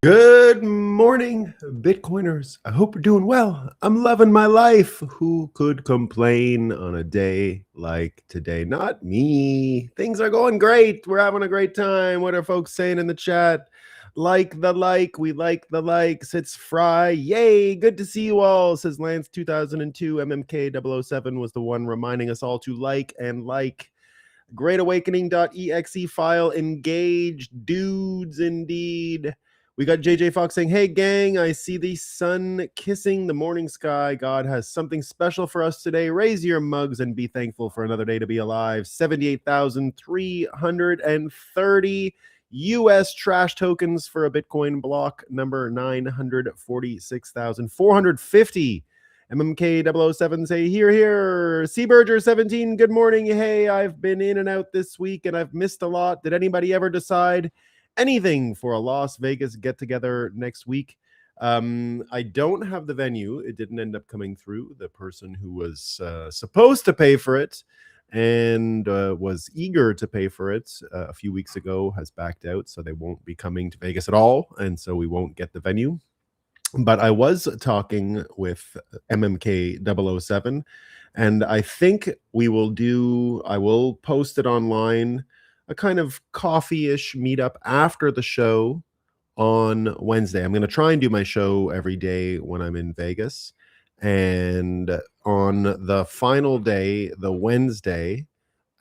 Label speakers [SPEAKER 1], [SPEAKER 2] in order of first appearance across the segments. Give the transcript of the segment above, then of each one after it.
[SPEAKER 1] Good morning, Bitcoiners. I hope you're doing well. I'm loving my life. Who could complain on a day like today? Not me. Things are going great. We're having a great time. What are folks saying in the chat? Like the like. We like the likes. It's Fry. Yay. Good to see you all, says Lance 2002. MMK007 was the one reminding us all to like and like. GreatAwakening.exe file engaged. Dudes, indeed. We got JJ Fox saying, hey, gang, I see the sun kissing the morning sky. God has something special for us today. Raise your mugs and be thankful for another day to be alive. 78,330 US trash tokens for a Bitcoin block number 946,450. MMK007 say, here. Seaburger17, good morning. Hey, I've been in and out this week and I've missed a lot. Did anybody ever decide anything for a Las Vegas get-together next week? I don't have the venue. It didn't end up coming through. The person who was supposed to pay for it and was eager to pay for it a few weeks ago has backed out, so they won't be coming to Vegas at all, and so we won't get the venue. But I was talking with MMK007, and I think I will post it online, a kind of coffee-ish meetup after the show on Wednesday. I'm going to try and do my show every day when I'm in Vegas. And on the final day, the Wednesday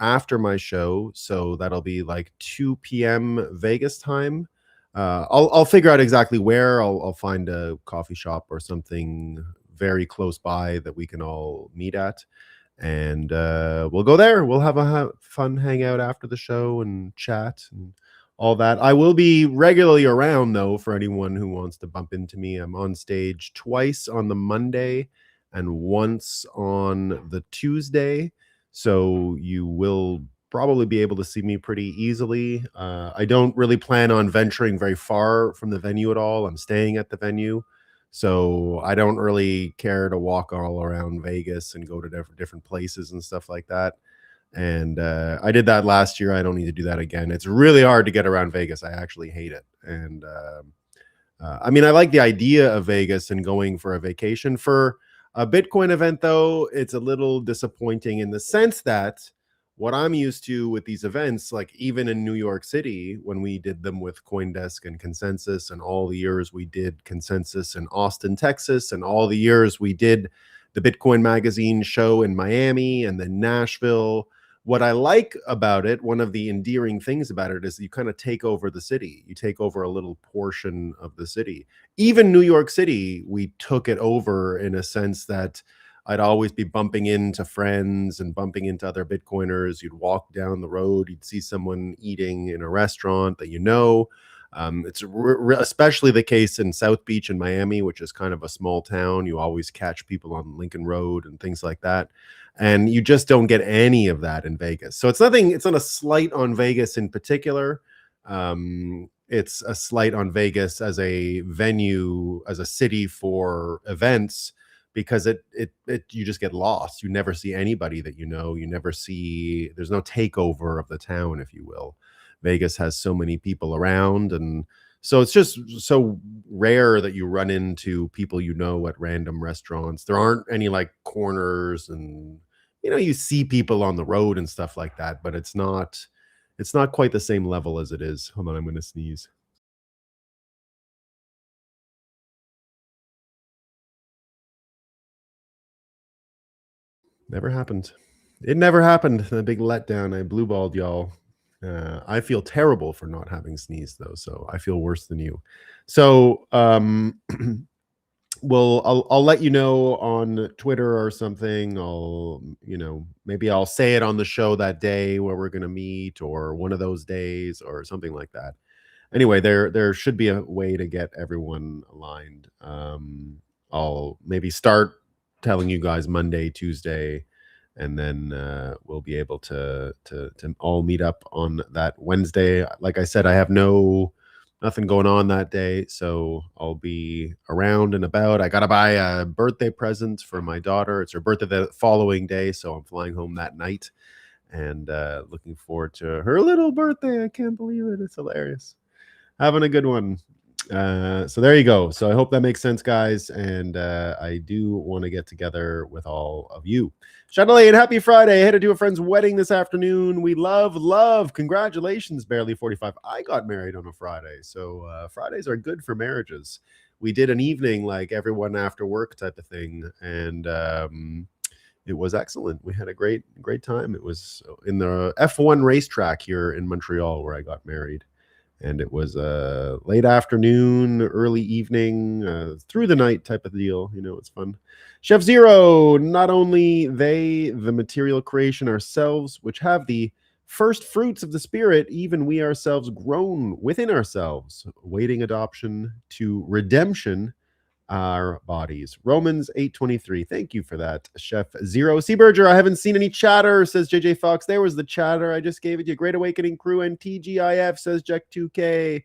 [SPEAKER 1] after my show, so that'll be like 2 p.m. Vegas time, I'll figure out exactly where. I'll find a coffee shop or something very close by that we can all meet at, and we'll go there. We'll have a fun hangout after the show and chat and all that. I will be regularly around, though, for anyone who wants to bump into me. I'm on stage twice on the Monday and once on the Tuesday, so you will probably be able to see me pretty easily. I don't really plan on venturing very far from the venue at all. I'm staying at the venue, so I don't really care to walk all around Vegas and go to different places and stuff like that. And I did that last year. I don't need to do that again. It's really hard to get around Vegas. I actually hate it. And I mean, I like the idea of Vegas and going for a vacation. For a Bitcoin event, though, it's a little disappointing in the sense that what I'm used to with these events, like even in New York City, when we did them with CoinDesk and Consensus, and all the years we did Consensus in Austin, Texas, and all the years we did the Bitcoin Magazine show in Miami and then Nashville. What I like about it, one of the endearing things about it, is you kind of take over the city. You take over a little portion of the city. Even New York City, we took it over in a sense that I'd always be bumping into friends and bumping into other Bitcoiners. You'd walk down the road, you'd see someone eating in a restaurant that you know. It's especially the case in South Beach in Miami, which is kind of a small town. You always catch people on Lincoln Road and things like that. And you just don't get any of that in Vegas. So it's not a slight on Vegas in particular. It's a slight on Vegas as a venue, as a city for events, because you just get lost. You never see anybody that you know. There's no takeover of the town, if you will. Vegas has so many people around, and so it's just so rare that you run into people you know at random restaurants. There aren't any like corners, and you see people on the road and stuff like that, but it's not quite the same level as it is. Hold on, I'm going to sneeze. Never happened. It never happened. A big letdown. I blue balled y'all. I feel terrible for not having sneezed, though, so I feel worse than you. So well, I'll let you know on Twitter or something. Maybe I'll say it on the show that day where we're going to meet, or one of those days or something like that. Anyway, there should be a way to get everyone aligned. I'll maybe start telling you guys Monday, Tuesday, and then we'll be able to all meet up on that Wednesday. Like I said, I have nothing going on that day, so I'll be around and about. I gotta buy a birthday present for my daughter. It's her birthday the following day, so I'm flying home that night, and looking forward to her little birthday. I can't believe it. It's hilarious. Having a good one. So there you go. So I hope that makes sense, guys. And I do want to get together with all of you. Chatelet, and happy Friday. Headed to a friend's wedding this afternoon. We love. Congratulations, Barely 45. I got married on a Friday. So Fridays are good for marriages. We did an evening, like everyone after work type of thing. And it was excellent. We had a great time. It was in the F1 racetrack here in Montreal where I got married. And it was a late afternoon, early evening, through the night type of deal. You know, it's fun. Chef Zero, not only they, the material creation ourselves, which have the first fruits of the spirit, even we ourselves grown within ourselves, waiting adoption to redemption our bodies. Romans 8:23. Thank you for that, Chef Zero. Seaburger, I haven't seen any chatter, says JJ Fox. There was the chatter. I just gave it to you. Great Awakening Crew and TGIF, says Jack2K.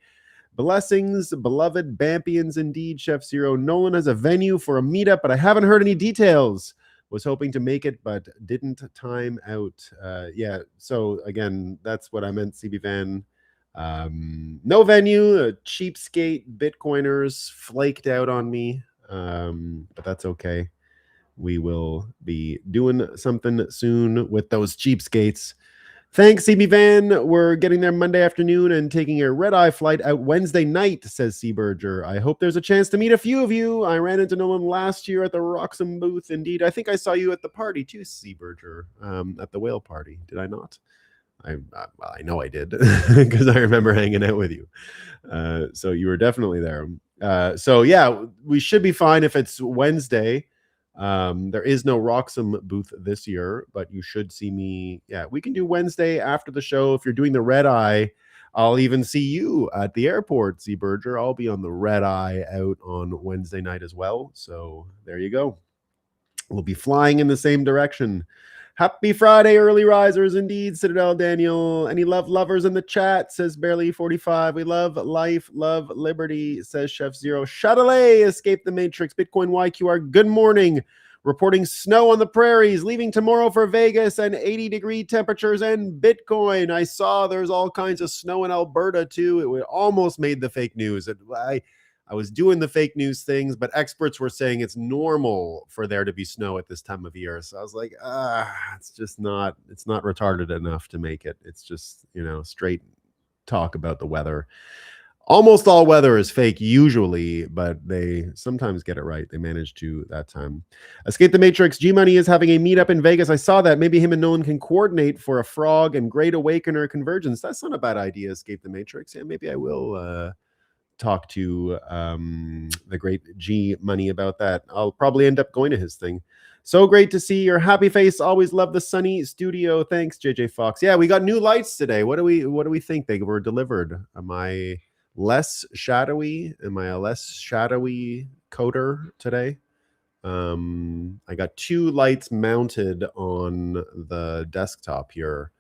[SPEAKER 1] Blessings, beloved Bampians, indeed, Chef Zero. Nolan has a venue for a meetup, but I haven't heard any details. Was hoping to make it, but didn't time out. Yeah, so again, that's what I meant, CB Van. No venue, cheapskate Bitcoiners flaked out on me, but that's okay. We will be doing something soon with those cheapskates. Thanks, CB Van. We're getting there Monday afternoon and taking a red-eye flight out Wednesday night, says Seaburger. I hope there's a chance to meet a few of you. I ran into Nolan last year at the Roxham booth. Indeed, I think I saw you at the party too, Seaburger, at the whale party. Did I not? I know I did because I remember hanging out with you. So you were definitely there. So yeah, we should be fine if it's Wednesday. There is no Roxham booth this year, but you should see me. Yeah, we can do Wednesday after the show. If you're doing the red eye, I'll even see you at the airport, Seaburger. I'll be on the red eye out on Wednesday night as well. So there you go. We'll be flying in the same direction. Happy Friday, early risers, indeed, Citadel Daniel. Any love lovers in the chat, says Barely 45. We love life, love liberty, says Chef Zero. Chatelet, Escape the Matrix, Bitcoin YQR, good morning. Reporting snow on the prairies, leaving tomorrow for Vegas and 80-degree temperatures and Bitcoin. I saw there's all kinds of snow in Alberta, too. It almost made the fake news. I was doing the fake news things, but experts were saying it's normal for there to be snow at this time of year. So I was like, it's not retarded enough to make it. It's just, straight talk about the weather. Almost all weather is fake usually, but they sometimes get it right. They manage to that time. Escape the Matrix. G-Money is having a meetup in Vegas. I saw that. Maybe him and Nolan can coordinate for a Frog and Great Awakener convergence. That's not a bad idea, Escape the Matrix. Yeah, maybe I will talk to the great G Money about that. I'll probably end up going to his thing. So great to see your happy face. Always love the sunny studio. Thanks, JJ Fox. Yeah, we got new lights today. What do we think they were delivered? Am I less shadowy? Am I a less shadowy coder today? I got two lights mounted on the desktop here.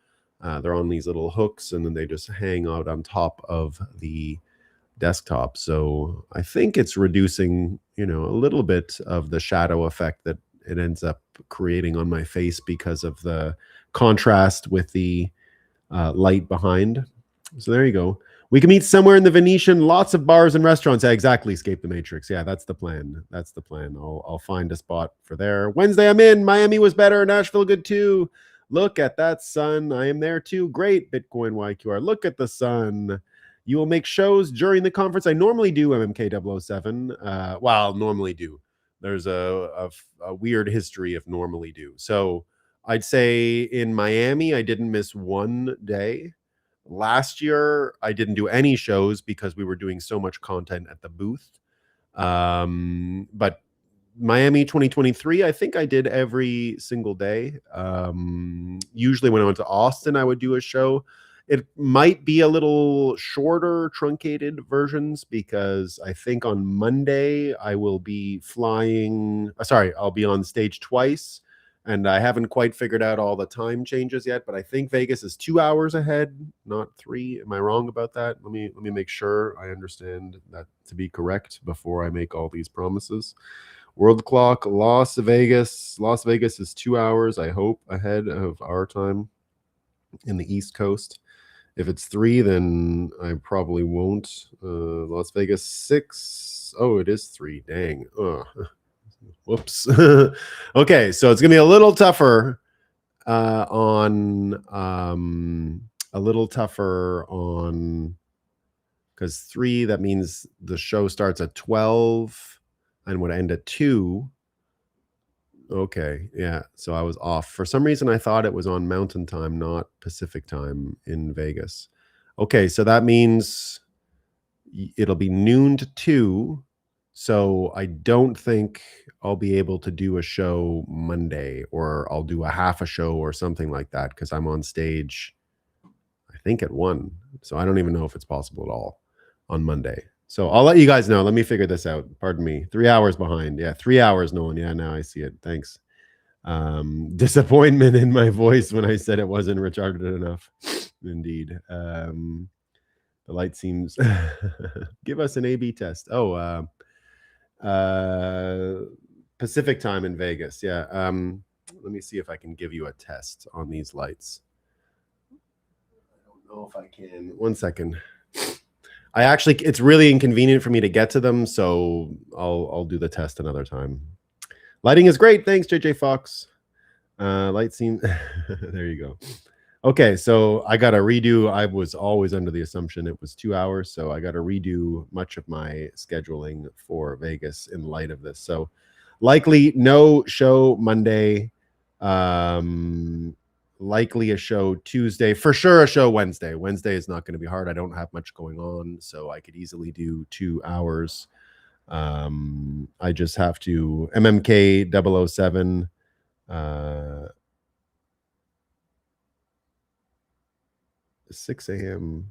[SPEAKER 1] They're on these little hooks, and then they just hang out on top of the desktop. So I think it's reducing, a little bit of the shadow effect that it ends up creating on my face because of the contrast with the light behind. So there you go. We can meet somewhere in the Venetian, lots of bars and restaurants. Yeah, exactly. Escape the Matrix. Yeah, that's the plan. I'll find a spot for there. Wednesday I'm in. Miami was better. Nashville good too. Look at that sun. I am there too. Great, Bitcoin YQR. Look at the sun. You will make shows during the conference. I normally do MMK007. Normally do. There's a weird history of normally do. So I'd say in Miami, I didn't miss one day. Last year, I didn't do any shows because we were doing so much content at the booth. But Miami 2023, I think I did every single day. Usually when I went to Austin, I would do a show. It might be a little shorter, truncated versions because I think on Monday I will be flying. I'll be on stage twice And I haven't quite figured out all the time changes yet, but I think Vegas is 2 hours ahead, not 3. Am I wrong about that? Let me make sure I understand that to be correct before I make all these promises. World clock, Las Vegas. Las Vegas is 2 hours, I hope, ahead of our time in the East Coast. If it's 3, then I probably won't. Las Vegas 6. Oh, it is 3. Dang. Whoops. Okay, so it's gonna be a little tougher on because 3, that means the show starts at 12 and would end at 2. Okay, yeah. So I was off. For some reason, I thought it was on Mountain Time, not Pacific Time in Vegas. Okay, so that means it'll be noon to 2. So I don't think I'll be able to do a show Monday, or I'll do a half a show or something like that, because I'm on stage, I think, at 1. So I don't even know if it's possible at all on Monday. So I'll let you guys know. Let me figure this out. Pardon me. 3 hours behind. Yeah, 3 hours, Nolan. Yeah, now I see it. Thanks. Disappointment in my voice when I said it wasn't retarded enough. Indeed. The light seems... Give us an A/B test. Oh, Pacific time in Vegas. Yeah. Let me see if I can give you a test on these lights. I don't know if I can. 1 second. It's really inconvenient for me to get to them, so I'll do the test another time. Lighting is great. Thanks, JJ Fox. Light seems... There you go. Okay, so I got to redo. I was always under the assumption it was 2 hours, so I got to redo much of my scheduling for Vegas in light of this. So likely no show Monday, likely a show Tuesday, for sure a show Wednesday. Wednesday is not going to be hard. I don't have much going on, so I could easily do 2 hours. I just have to MMK 007. 6 a.m.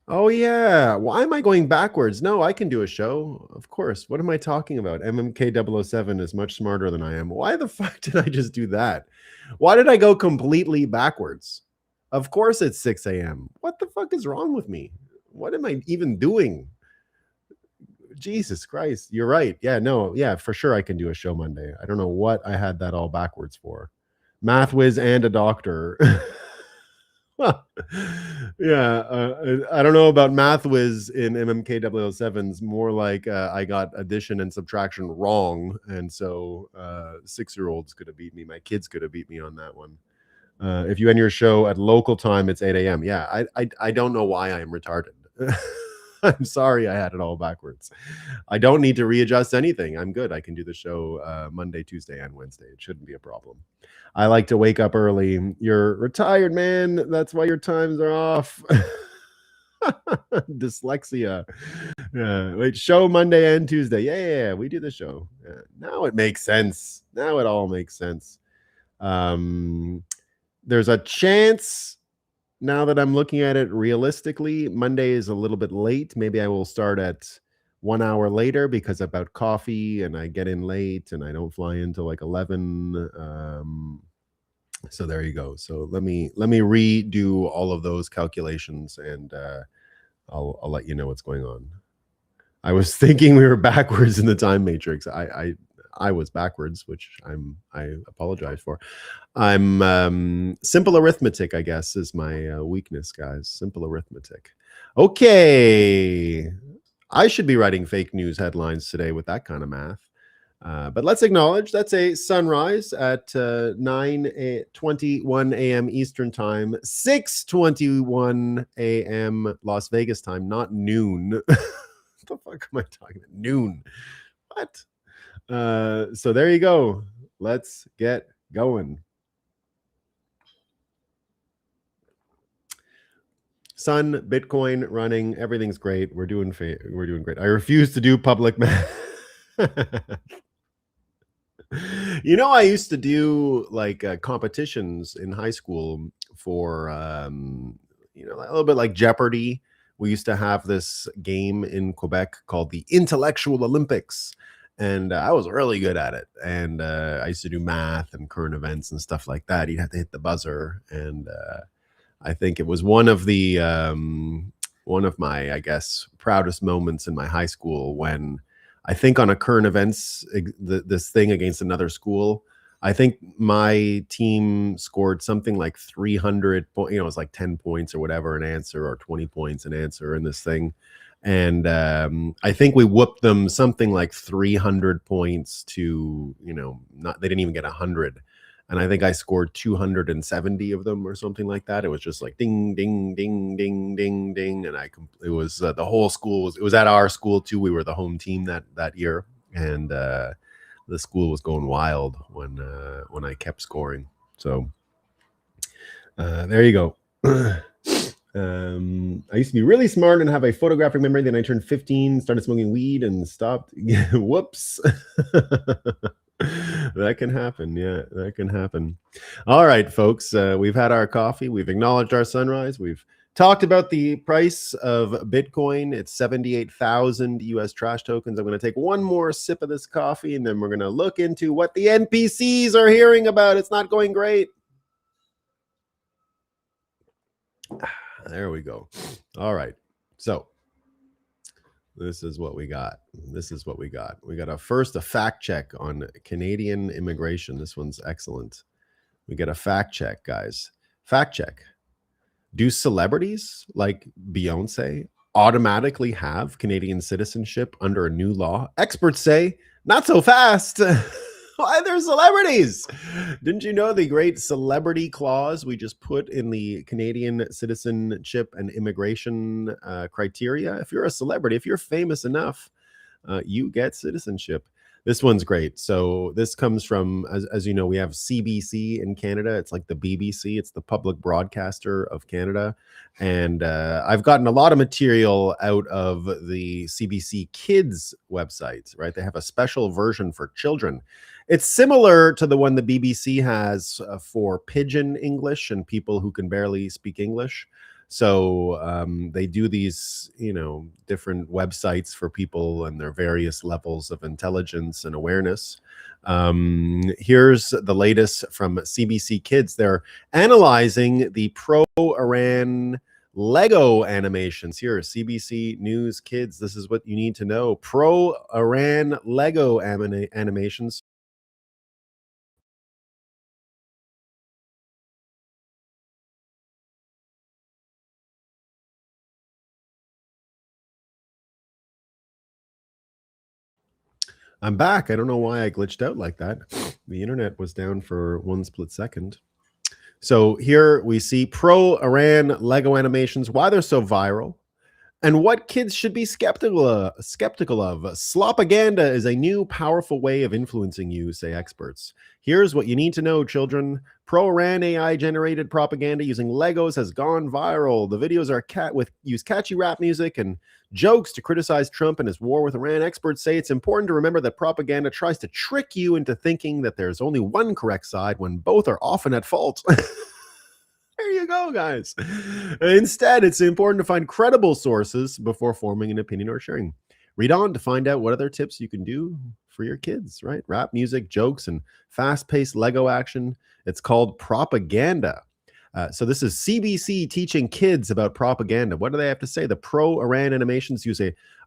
[SPEAKER 1] Oh, yeah. Why am I going backwards? No, I can do a show. Of course. What am I talking about? MMK 007 is much smarter than I am. Why the fuck did I just do that? Why did I go completely backwards? Of course it's 6 a.m. What the fuck is wrong with me? What am I even doing? Jesus Christ. You're right. Yeah, no. Yeah, for sure I can do a show Monday. I don't know what I had that all backwards for. Math whiz and a doctor. Yeah, I don't know about Math Whiz in MMK 007's. More like I got addition and subtraction wrong, and so 6-year-olds could have beat me. My kids could have beat me on that one. If you end your show at local time, it's 8 a.m. Yeah, I don't know why I am retarded. I'm sorry I had it all backwards. I don't need to readjust anything. I'm good. I can do the show Monday, Tuesday, and Wednesday. It shouldn't be a problem. I like to wake up early. You're retired, man. That's why your times are off. Dyslexia. Wait, show Monday and Tuesday. Yeah, we do the show. Now it makes sense. Now it all makes sense. There's a chance, now that I'm looking at it realistically, Monday is a little bit late. Maybe I will start at 1 hour later because about coffee, and I get in late and I don't fly in till like 11. So there you go. So let me redo all of those calculations, and I'll let you know what's going on. I was thinking we were backwards in the time matrix. I was backwards, which I apologize for. I'm simple arithmetic, I guess, is my weakness, guys. Simple arithmetic. Okay. I should be writing fake news headlines today with that kind of math. But let's acknowledge that's a sunrise at 9:21 a.m. Eastern Time, 6:21 a.m. Las Vegas time, not noon. What the fuck am I talking about? Noon. What? So there you go. Let's get going. Sun, Bitcoin running, everything's great. We're doing great. I refuse to do public math. You know, I used to do like competitions in high school for you know, a little bit like Jeopardy. We used to have this game in Quebec called the Intellectual Olympics. and I was really good at it. And I used to do math and current events and stuff like that. You'd have to hit the buzzer, and I think it was one of my, I guess, proudest moments in my high school when I think on a current events this thing against another school. I think my team scored something like 300 points. It was like 10 points or whatever an answer, or 20 points an answer in this thing. And I think we whooped them something like 300 points to, they didn't even get 100. And I think I scored 270 of them or something like that. It was just like ding, ding, ding, ding, ding, ding. And it was the whole school it was at our school too. We were the home team that year. And the school was going wild when I kept scoring. So there you go. I used to be really smart and have a photographic memory. Then I turned 15, started smoking weed, and stopped. Whoops. That can happen. Yeah, that can happen. All right, folks. We've had our coffee. We've acknowledged our sunrise. We've talked about the price of Bitcoin. It's 78,000 US trash tokens. I'm going to take one more sip of this coffee, and then we're going to look into what the NPCs are hearing about. It's not going great. There we go. All right. So this is what we got. We got a fact check on Canadian immigration. This one's excellent. We get a fact check, guys. Fact check. Do celebrities like Beyonce automatically have Canadian citizenship under a new law? Experts say not so fast. Why, they're celebrities? Didn't you know the great celebrity clause we just put in the Canadian citizenship and immigration criteria? If you're a celebrity, if you're famous enough, you get citizenship. This one's great. So this comes from, as you know, we have CBC in Canada. It's like the BBC. It's the public broadcaster of Canada. And I've gotten a lot of material out of the CBC Kids website, right? They have a special version for children. It's similar to the one the BBC has for Pidgin English and people who can barely speak English. So they do these, different websites for people and their various levels of intelligence and awareness. Here's the latest from CBC Kids. They're analyzing the pro-Iran Lego animations. Here, CBC News Kids. This is what you need to know. Pro-Iran Lego animations. I'm back. I don't know why I glitched out like that. The internet was down for one split second. So here we see pro-Iran Lego animations, why they're so viral, and what kids should be skeptical of. Slopaganda is a new, powerful way of influencing you, say experts. Here's what you need to know, children. Pro-Iran AI-generated propaganda using Legos has gone viral. The videos are use catchy rap music and jokes to criticize Trump and his war with Iran. Experts say it's important to remember that propaganda tries to trick you into thinking that there's only one correct side when both are often at fault. There you go, guys. Instead, it's important to find credible sources before forming an opinion or sharing. Read on to find out what other tips you can do for your kids, right? Rap music, jokes, and fast-paced Lego action. It's called propaganda. So this is CBC teaching kids about propaganda. What do they have to say? The pro-Iran animations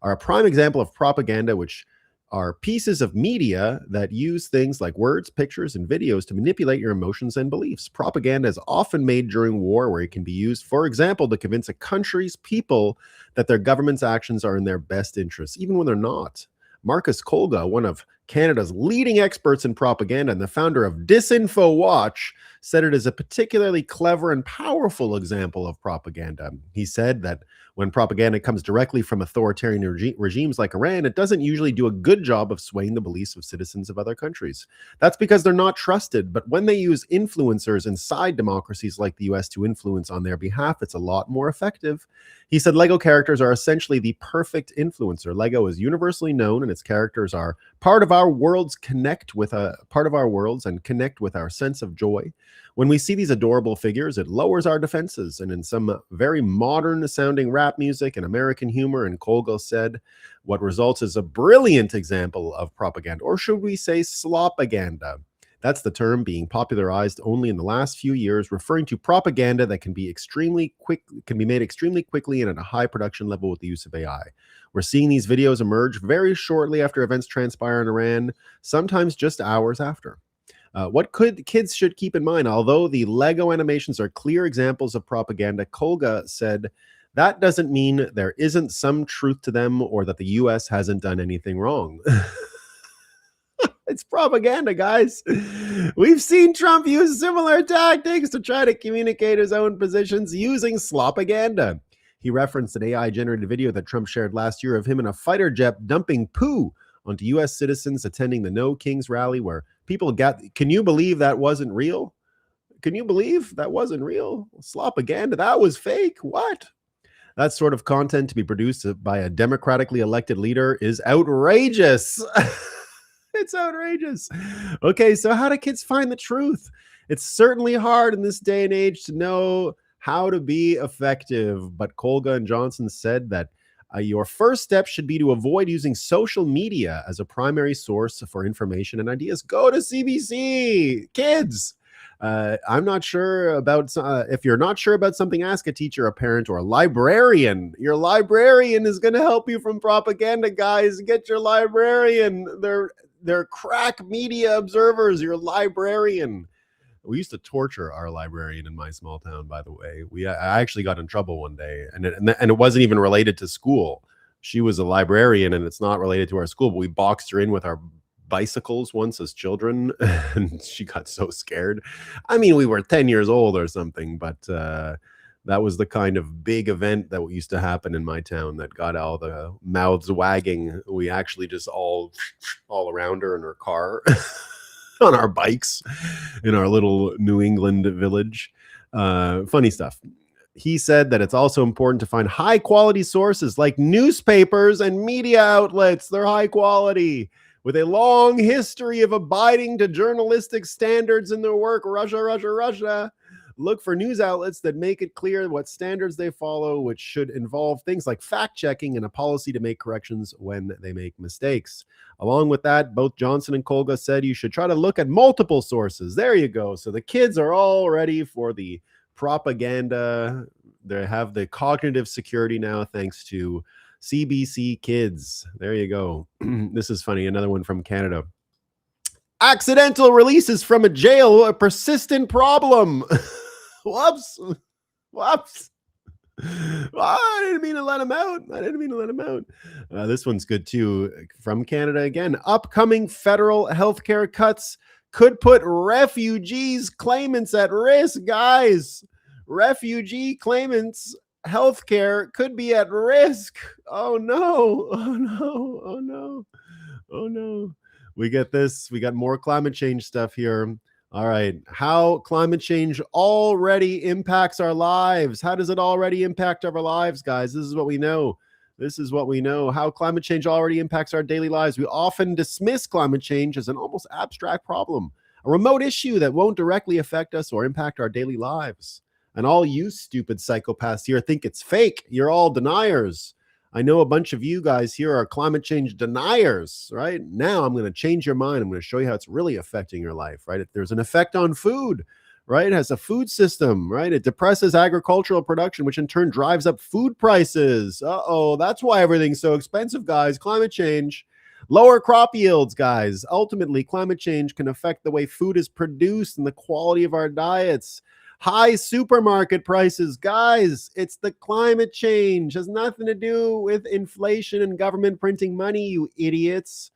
[SPEAKER 1] are a prime example of propaganda, which are pieces of media that use things like words, pictures, and videos to manipulate your emotions and beliefs. Propaganda is often made during war, where it can be used, for example, to convince a country's people that their government's actions are in their best interests, even when they're not. Marcus Kolga, one of Canada's leading experts in propaganda and the founder of Disinfo Watch, said it is a particularly clever and powerful example of propaganda. He said that when propaganda comes directly from authoritarian regimes like Iran, it doesn't usually do a good job of swaying the beliefs of citizens of other countries. That's because they're not trusted. But when they use influencers inside democracies like the US to influence on their behalf, it's a lot more effective. He said Lego characters are essentially the perfect influencer. Lego is universally known and its characters are part of our worlds connect with a part of our worlds and connect with our sense of joy. When we see these adorable figures, it lowers our defenses. And in some very modern sounding rap music and American humor, and Kolga said, what results is a brilliant example of propaganda, or should we say slopaganda. That's the term being popularized only in the last few years, referring to propaganda that can be made extremely quickly and at a high production level with the use of AI. We're seeing these videos emerge very shortly after events transpire in Iran, sometimes just hours after. What kids should keep in mind, although the Lego animations are clear examples of propaganda, Kolga said, that doesn't mean there isn't some truth to them or that the US hasn't done anything wrong. It's propaganda, guys. We've seen Trump use similar tactics to try to communicate his own positions using slopaganda. He referenced an AI-generated video that Trump shared last year of him in a fighter jet dumping poo onto U.S. citizens attending the No Kings rally, where people got... Can you believe that wasn't real? Can you believe that wasn't real? Slopaganda, that was fake. What? That sort of content to be produced by a democratically elected leader is outrageous. It's outrageous. Okay, so how do kids find the truth? It's certainly hard in this day and age to know how to be effective. But Kolga and Johnson said that your first step should be to avoid using social media as a primary source for information and ideas. Go to CBC, kids. I'm not sure about, if you're not sure about something, ask a teacher, a parent, or a librarian. Your librarian is going to help you from propaganda, guys. Get your librarian. They're crack media observers, your librarian. We used to torture our librarian in my small town, by the way. I actually got in trouble one day, and it wasn't even related to school. She was a librarian, and it's not related to our school, but we boxed her in with our bicycles once as children, and she got so scared. I mean, we were 10 years old or something, but that was the kind of big event that used to happen in my town that got all the mouths wagging. We actually just all around her in her car on our bikes in our little New England village. Funny stuff. He said that it's also important to find high quality sources like newspapers and media outlets. They're high quality, with a long history of abiding to journalistic standards in their work. Russia. Look for news outlets that make it clear what standards they follow, which should involve things like fact-checking and a policy to make corrections when they make mistakes. Along with that, both Johnson and Kolga said you should try to look at multiple sources. There you go. So the kids are all ready for the propaganda. They have the cognitive security now, thanks to CBC Kids. There you go. This is funny. Another one from Canada. Accidental releases from a jail, a persistent problem. Whoops. I didn't mean to let him out. This one's good too. From Canada again. Upcoming federal healthcare cuts could put refugees claimants at risk, guys. Refugee claimants healthcare could be at risk. Oh no. We get this. We got more climate change stuff here. All right. How climate change already impacts our lives. How does it already impact our lives, guys? This is what we know. How climate change already impacts our daily lives. We often dismiss climate change as an almost abstract problem, a remote issue that won't directly affect us or impact our daily lives. And all you stupid psychopaths here think it's fake. You're all deniers. I know a bunch of you guys here are climate change deniers, right? Now I'm going to change your mind. I'm going to show you how it's really affecting your life, right? If there's an effect on food, right? It has a food system, right? It depresses agricultural production, which in turn drives up food prices. That's why everything's so expensive, guys. Climate change. Lower crop yields, guys. Ultimately, climate change can affect the way food is produced and the quality of our diets. High supermarket prices, guys, it's the climate change. It has nothing to do with inflation and government printing money, you idiots.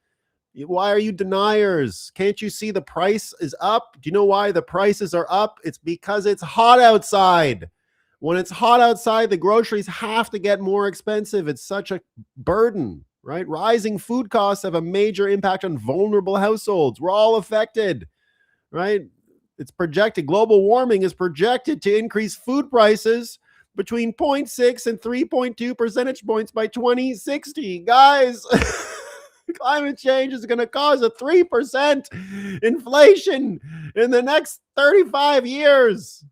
[SPEAKER 1] Why are you deniers? Can't you see the price is up? Do you know why the prices are up? It's because it's hot outside. When it's hot outside, the groceries have to get more expensive. It's such a burden, right? Rising food costs have a major impact on vulnerable households. We're all affected, right? It's projected, global warming is projected to increase food prices between 0.6 and 3.2 percentage points by 2060. Guys, Climate change is going to cause a 3% inflation in the next 35 years.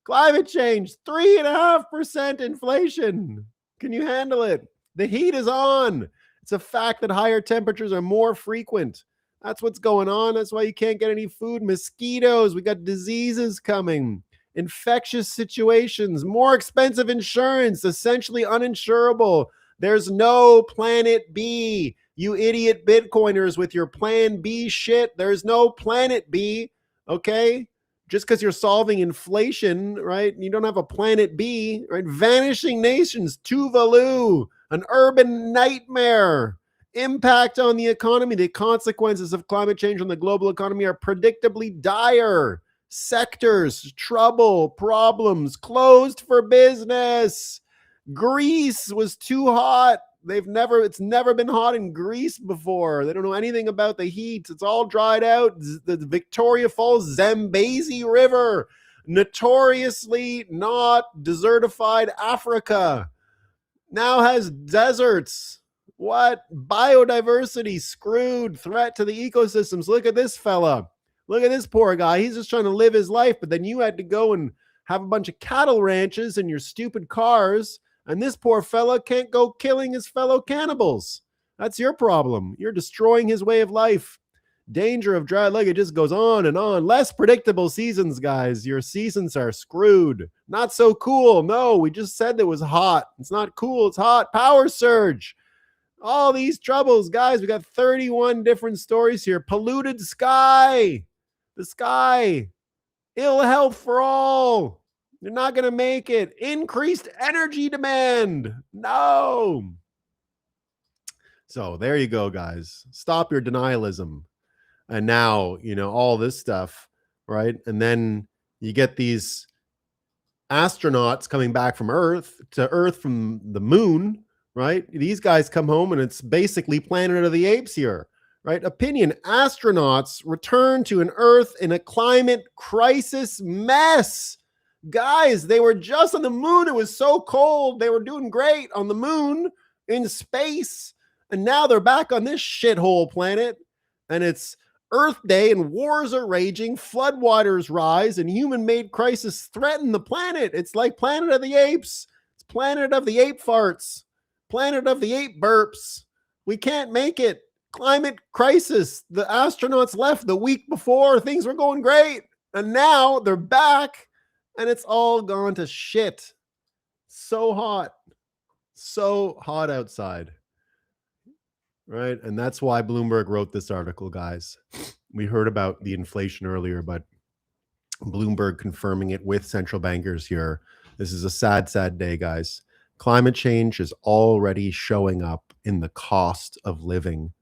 [SPEAKER 1] Climate change, 3.5% inflation. Can you handle it? The heat is on. It's a fact that higher temperatures are more frequent. That's what's going on. That's why you can't get any food. Mosquitoes, we got diseases coming, infectious situations, more expensive insurance, essentially uninsurable. There's no planet B. You idiot Bitcoiners with your plan B shit. There's no planet B, okay? Just because you're solving inflation, right? You don't have a planet B, right? Vanishing nations, Tuvalu, an urban nightmare. Impact on the economy. The consequences of climate change on the global economy are predictably dire. Sectors, trouble, problems, closed for business. Greece was too hot. It's never been hot in Greece before. They don't know anything about the heat. It's all dried out. The Victoria Falls Zambezi River, notoriously not desertified Africa, now has deserts. What? Biodiversity screwed, threat to the ecosystems. Look at this fella. Look at this poor guy. He's just trying to live his life, but then you had to go and have a bunch of cattle ranches in your stupid cars. And this poor fella can't go killing his fellow cannibals. That's your problem. You're destroying his way of life. Danger of dry leg. It just goes on and on. Less predictable seasons, guys. Your seasons are screwed. Not so cool. No, we just said it was hot. It's not cool. It's hot. Power surge. All these troubles, guys. We got 31 different stories here. Polluted sky. The sky. Ill health for all. You're not going to make it. Increased energy demand. No. So there you go, guys. Stop your denialism. And now, all this stuff, right? And then you get these astronauts coming back from Earth to Earth from the moon, right? These guys come home and it's basically Planet of the Apes here, right? Opinion, astronauts return to an Earth in a climate crisis mess. Guys, they were just on the moon. It was so cold. They were doing great on the moon in space. And now they're back on this shithole planet. And it's Earth Day and wars are raging. Floodwaters rise and human-made crises threaten the planet. It's like Planet of the Apes. It's Planet of the Ape farts. Planet of the Ape burps. We can't make it. Climate crisis. The astronauts left the week before. Things were going great. And now they're back. And it's all gone to shit. So hot outside. Right? And that's why Bloomberg wrote this article, guys. We heard about the inflation earlier, but Bloomberg confirming it with central bankers here. This is a sad, sad day, guys. Climate change is already showing up in the cost of living.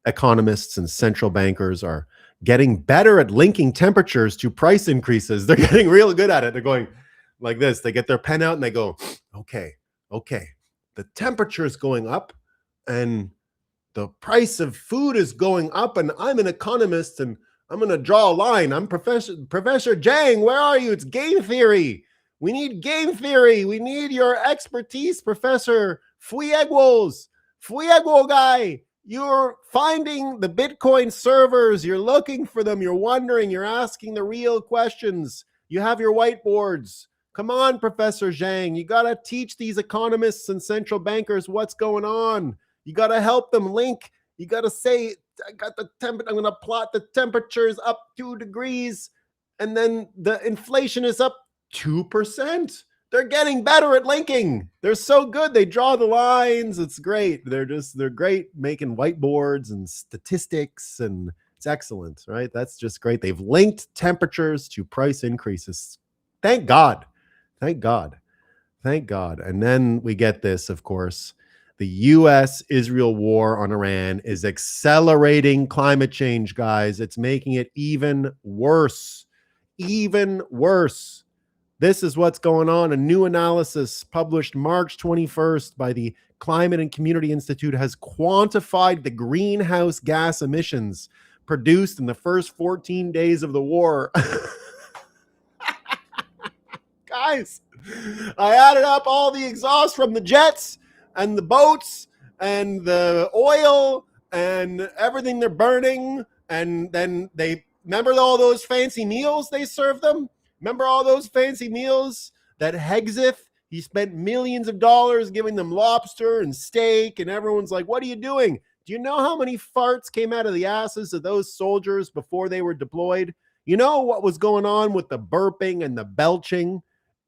[SPEAKER 1] Economists and central bankers are getting better at linking temperatures to price increases. They're getting real good at it. They're going like this. They get their pen out and they go, okay, the temperature is going up and the price of food is going up, and I'm an economist and I'm going to draw a line. I'm Professor Zhang. Where are you? It's game theory. We need game theory. We need your expertise, Professor Fuegos. Fuego guy. You're finding the Bitcoin servers. You're looking for them. You're wondering. You're asking the real questions. You have your whiteboards. Come on, Professor Zhang. You got to teach these economists and central bankers what's going on. You got to help them link. You got to say, I got the temperature. I'm going to plot the temperatures up 2 degrees. And then the inflation is up 2%. They're getting better at linking. They're so good. They draw the lines. It's great. They're great making whiteboards and statistics, and it's excellent, right? That's just great. They've linked temperatures to price increases. Thank God. Thank God. Thank God. And then we get this, of course. The U.S.-Israel war on Iran is accelerating climate change, guys. It's making it even worse. Even worse. This is what's going on. A new analysis published March 21st by the Climate and Community Institute has quantified the greenhouse gas emissions produced in the first 14 days of the war. Guys, I added up all the exhaust from the jets and the boats and the oil and everything they're burning. And then they remember all those fancy meals they serve them. Remember all those fancy meals that Hexif, he spent millions of dollars giving them lobster and steak, and everyone's like, what are you doing? Do you know how many farts came out of the asses of those soldiers before they were deployed? You know what was going on with the burping and the belching?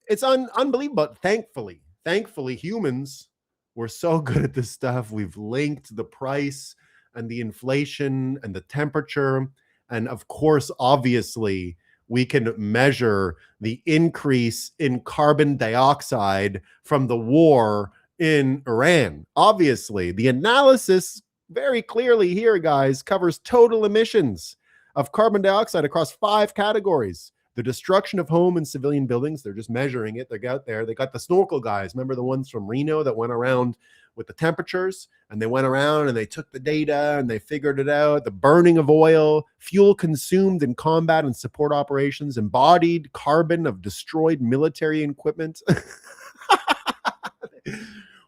[SPEAKER 1] It's unbelievable. But thankfully, humans, we're so good at this stuff. We've linked the price and the inflation and the temperature. And of course, obviously, we can measure the increase in carbon dioxide from the war in Iran. Obviously, the analysis very clearly here, guys, covers total emissions of carbon dioxide across 5 categories. The destruction of home and civilian buildings, they're just measuring it. They out there. They got the snorkel guys. Remember the ones from Reno that went around with the temperatures, and they went around and they took the data and they figured it out. The burning of oil, fuel consumed in combat and support operations, embodied carbon of destroyed military equipment.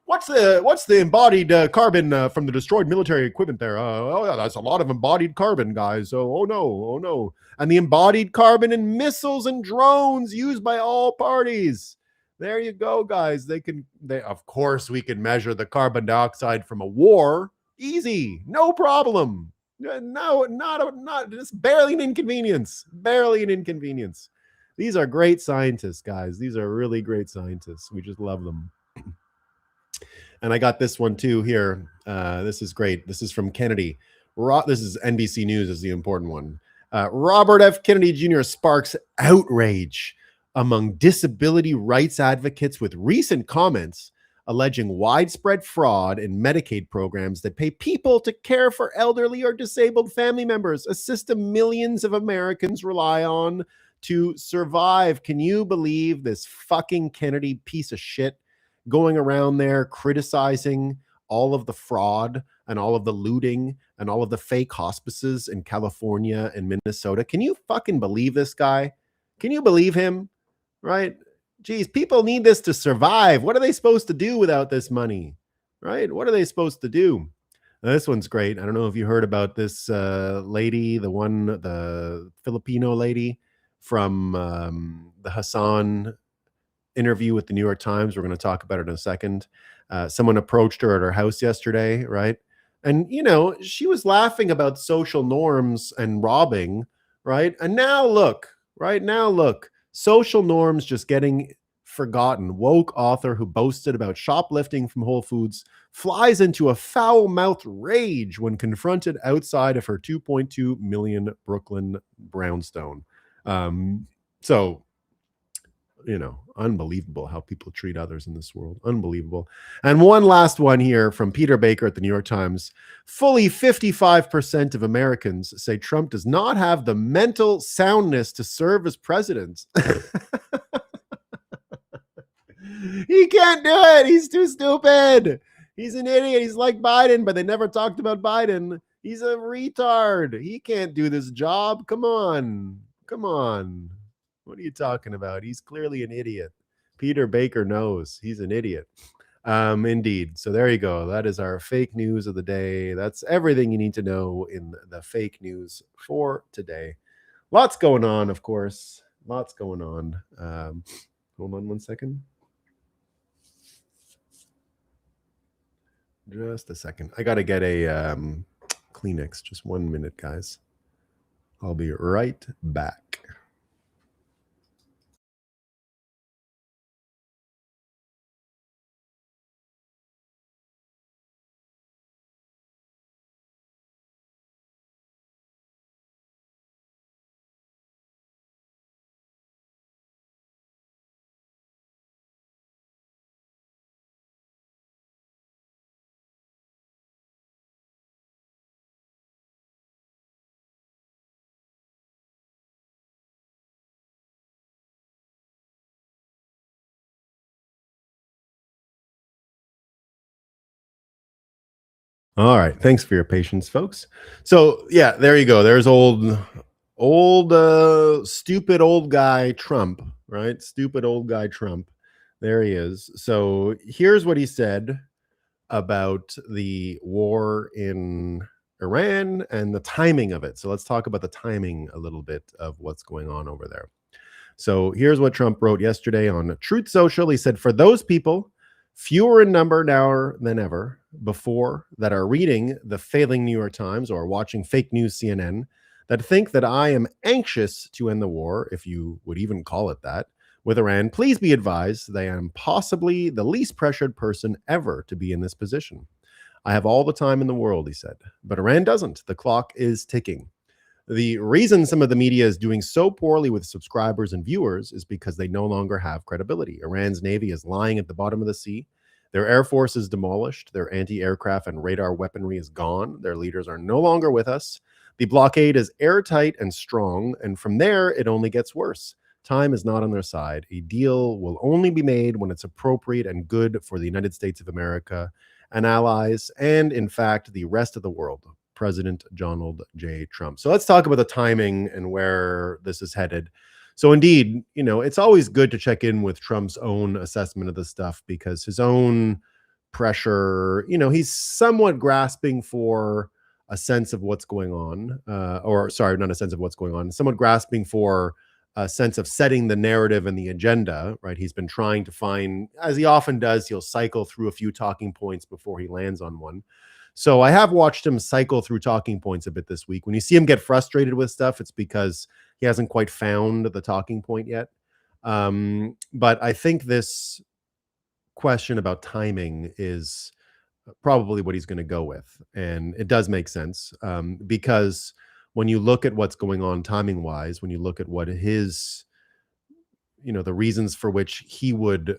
[SPEAKER 1] What's the embodied carbon from the destroyed military equipment there? Oh yeah, that's a lot of embodied carbon, guys. So oh no. And the embodied carbon in missiles and drones used by all parties. There you go, guys. Of course we can measure the carbon dioxide from a war. Easy, no problem. No, not just barely an inconvenience. Barely an inconvenience. These are great scientists, guys. These are really great scientists. We just love them. And I got this one too here. This is great. This is from Kennedy. This is NBC News, is the important one. Robert F. Kennedy Jr. sparks outrage among disability rights advocates with recent comments alleging widespread fraud in Medicaid programs that pay people to care for elderly or disabled family members, a system millions of Americans rely on to survive. Can you believe this fucking Kennedy piece of shit going around there criticizing all of the fraud and all of the looting and all of the fake hospices in California and Minnesota? Can you fucking believe this guy? Can you believe him? Right? Geez, people need this to survive. What are they supposed to do without this money? Right? What are they supposed to do? Now, this one's great. I don't know if you heard about this lady, the Filipino lady from the Hassan interview with the New York Times. We're going to talk about it in a second. Someone approached her at her house yesterday, right? And, she was laughing about social norms and robbing, right? And now look, social norms just getting forgotten. Woke author who boasted about shoplifting from Whole Foods flies into a foul-mouthed rage when confronted outside of her 2.2 million Brooklyn brownstone. Unbelievable how people treat others in this world. Unbelievable. And one last one here from Peter Baker at the New York Times. Fully 55% of Americans say Trump does not have the mental soundness to serve as president. He can't do it. He's too stupid. He's an idiot. He's like Biden, but they never talked about Biden. He's a retard. He can't do this job. Come on. What are you talking about? He's clearly an idiot. Peter Baker knows he's an idiot. Indeed. So there you go. That is our fake news of the day. That's everything you need to know in the fake news for today. Lots going on, of course. Lots going on. Hold on one second. Just a second. I got to get a Kleenex. Just 1 minute, guys. I'll be right back. All right. Thanks for your patience, folks. So yeah, there you go. There's stupid old guy Trump, right? Stupid old guy Trump. There he is. So here's what he said about the war in Iran and the timing of it. So let's talk about the timing a little bit of what's going on over there. So here's what Trump wrote yesterday on Truth Social. He said, "For those people, fewer in number now than ever before, that are reading the failing New York Times or watching fake news CNN, that think that I am anxious to end the war, if you would even call it that, with Iran, please be advised that I am possibly the least pressured person ever to be in this position. I have all the time in the world," he said, "but Iran doesn't. The clock is ticking. The reason some of the media is doing so poorly with subscribers and viewers is because they no longer have credibility. Iran's navy is lying at the bottom of the sea. Their air force is demolished. Their anti-aircraft and radar weaponry is gone. Their leaders are no longer with us. The blockade is airtight and strong, and from there, it only gets worse. Time is not on their side. A deal will only be made when it's appropriate and good for the United States of America and allies, and in fact, the rest of the world. President Donald J. Trump. So let's talk about the timing and where this is headed. So indeed, it's always good to check in with Trump's own assessment of the stuff, because his own pressure, he's somewhat grasping for a sense of what's going on, or sorry, not a sense of what's going on, somewhat grasping for a sense of setting the narrative and the agenda, right? He's been trying to find, as he often does, he'll cycle through a few talking points before he lands on one. So I have watched him cycle through talking points a bit this week. When you see him get frustrated with stuff, it's because he hasn't quite found the talking point yet. But I think this question about timing is probably what he's going to go with. And it does make sense, because when you look at what's going on timing wise, when you look at what his, the reasons for which he would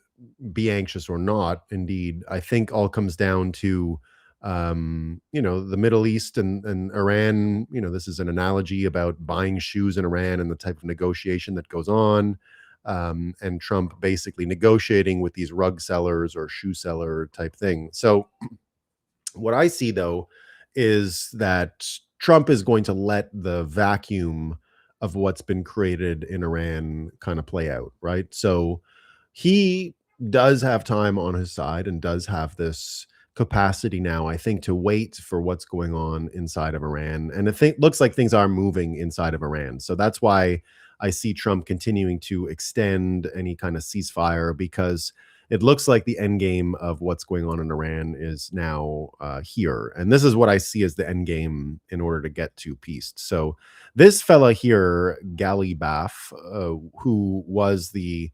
[SPEAKER 1] be anxious or not, indeed, I think all comes down to the Middle East and Iran. This is an analogy about buying shoes in Iran and the type of negotiation that goes on, and Trump basically negotiating with these rug sellers or shoe seller type thing. So what I see, though, is that Trump is going to let the vacuum of what's been created in Iran kind of play out, right? So he does have time on his side and does have this capacity now, I think, to wait for what's going on inside of Iran. And it looks like things are moving inside of Iran. So that's why I see Trump continuing to extend any kind of ceasefire, because it looks like the end game of what's going on in Iran is now here. And this is what I see as the end game in order to get to peace. So this fella here, Galibaf, who was the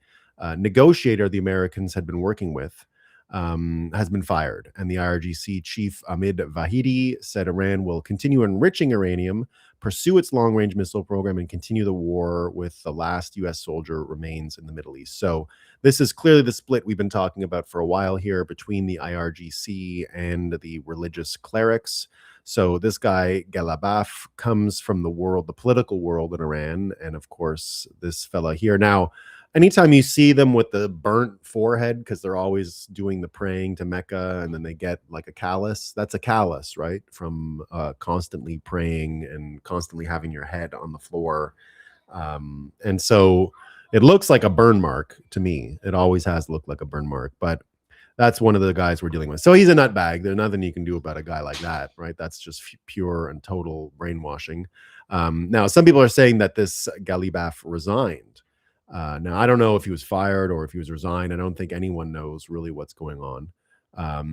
[SPEAKER 1] negotiator the Americans had been working with, has been fired. And the IRGC chief, Ahmed Vahidi, said Iran will continue enriching uranium, pursue its long-range missile program, and continue the war with the last U.S. soldier remains in the Middle East. So this is clearly the split we've been talking about for a while here between the IRGC and the religious clerics. So this guy, Galibaf, comes from the political world in Iran. And of course, this fella here. Now, anytime you see them with the burnt forehead, because they're always doing the praying to Mecca, and then they get like a callus, that's a callus, right? From constantly praying and constantly having your head on the floor. And so it looks like a burn mark to me. It always has looked like a burn mark, but that's one of the guys we're dealing with. So he's a nutbag. There's nothing you can do about a guy like that, right? That's just pure and total brainwashing. Now, some people are saying that this Galibaf resigned. Now, I don't know if he was fired or if he was resigned. I don't think anyone knows really what's going on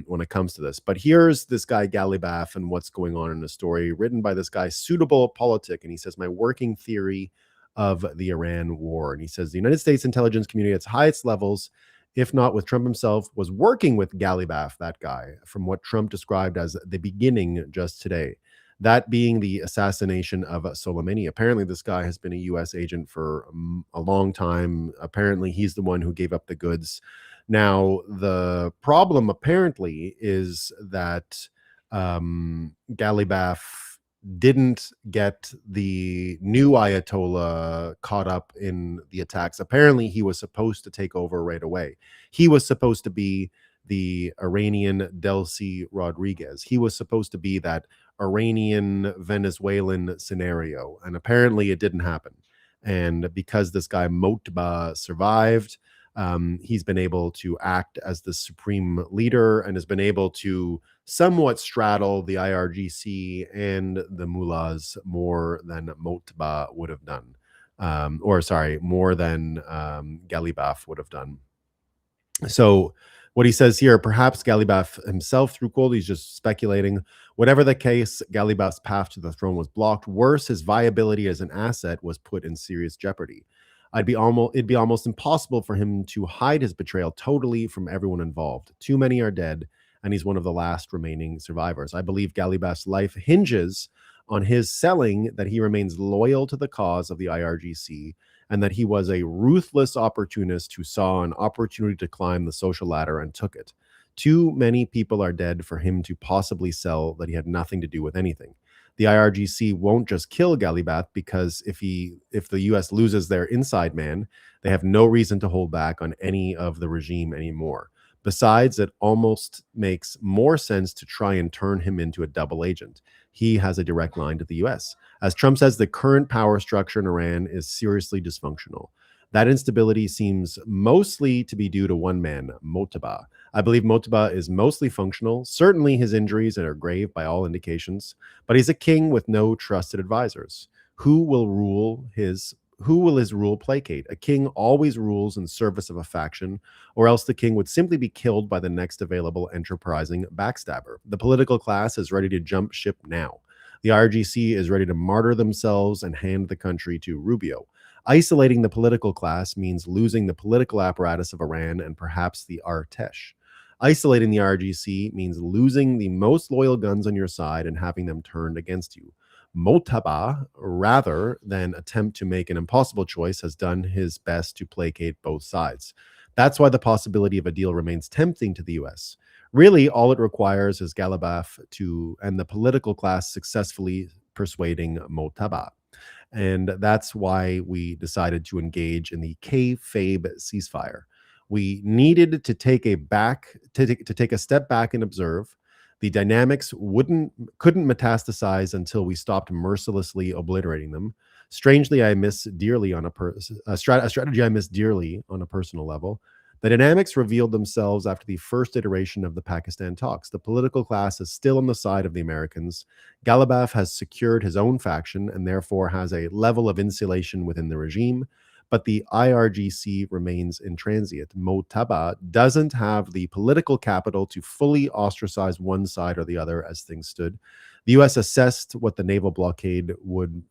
[SPEAKER 1] when it comes to this. But here's this guy, Galibaf, and what's going on in the story, written by this guy, Suitable Politic. And he says, my working theory of the Iran war. And he says, the United States intelligence community at its highest levels, if not with Trump himself, was working with Galibaf, that guy, from what Trump described as the beginning just today. That being the assassination of Soleimani. Apparently, this guy has been a U.S. agent for a long time. Apparently, he's the one who gave up the goods. Now, the problem apparently is that Galibaf didn't get the new Ayatollah caught up in the attacks. Apparently, he was supposed to take over right away. He was supposed to be the Iranian Delcy Rodriguez. He was supposed to be that Iranian Venezuelan scenario, and apparently it didn't happen. And because this guy Motba survived, he's been able to act as the supreme leader and has been able to somewhat straddle the IRGC and the mullahs more than Motba would have done. Or sorry, more than Galibaf would have done. So what he says here, perhaps Galibaf himself threw gold. He's just speculating. Whatever the case, Galibaf's path to the throne was blocked. Worse, his viability as an asset was put in serious jeopardy. It'd be almost impossible for him to hide his betrayal totally from everyone involved. Too many are dead, and he's one of the last remaining survivors. I believe Galibaf's life hinges on his selling that he remains loyal to the cause of the IRGC and that he was a ruthless opportunist who saw an opportunity to climb the social ladder and took it. Too many people are dead for him to possibly sell that he had nothing to do with anything. The IRGC won't just kill Galibaf because if the US loses their inside man, they have no reason to hold back on any of the regime anymore. Besides, it almost makes more sense to try and turn him into a double agent. He has a direct line to the US. As Trump says, the current power structure in Iran is seriously dysfunctional. That instability seems mostly to be due to one man, Motaba. I believe Motaba is mostly functional. Certainly his injuries are grave by all indications, but he's a king with no trusted advisors. Who will his rule placate? A king always rules in service of a faction, or else the king would simply be killed by the next available enterprising backstabber. The political class is ready to jump ship now. The RGC is ready to martyr themselves and hand the country to Rubio. Isolating the political class means losing the political apparatus of Iran and perhaps the Artesh. Isolating the RGC means losing the most loyal guns on your side and having them turned against you. Motaba, rather than attempt to make an impossible choice, has done his best to placate both sides. That's why the possibility of a deal remains tempting to the US. Really, all it requires is Galibaf and the political class successfully persuading Motaba. And that's why we decided to engage in the kayfabe ceasefire. We needed to take a step back and observe. The dynamics couldn't metastasize until we stopped mercilessly obliterating them. Strangely, I miss dearly on a strategy I miss dearly on a personal level. The dynamics revealed themselves after the first iteration of the Pakistan talks. The political class is still on the side of the Americans. Galibaf has secured his own faction and therefore has a level of insulation within the regime, but the IRGC remains intransient. Motaba doesn't have the political capital to fully ostracize one side or the other as things stood. The U.S. assessed that the naval blockade would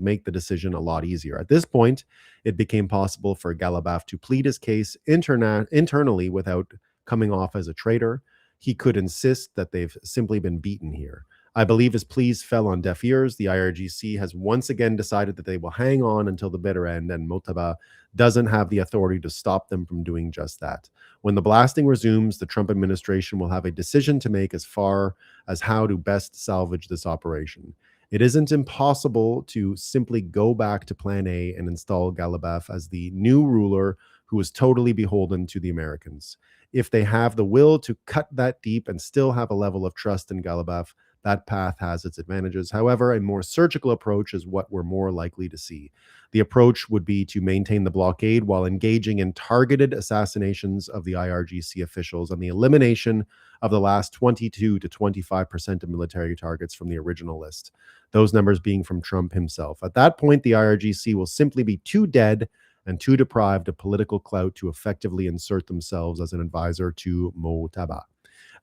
[SPEAKER 1] make the decision a lot easier. At this point, it became possible for Galibaf to plead his case internally without coming off as a traitor. He could insist that they've simply been beaten here. I believe his pleas fell on deaf ears. The IRGC has once again decided that they will hang on until the bitter end, and Motaba doesn't have the authority to stop them from doing just that. When the blasting resumes, the Trump administration will have a decision to make as far as how to best salvage this operation. It isn't impossible to simply go back to Plan A and install Galibaf as the new ruler who is totally beholden to the Americans. If they have the will to cut that deep and still have a level of trust in Galibaf, that path has its advantages. However, a more surgical approach is what we're more likely to see. The approach would be to maintain the blockade while engaging in targeted assassinations of the IRGC officials and the elimination of the last 22 to 25% of military targets from the original list, those numbers being from Trump himself. At that point, the IRGC will simply be too dead and too deprived of political clout to effectively insert themselves as an advisor to Motaba.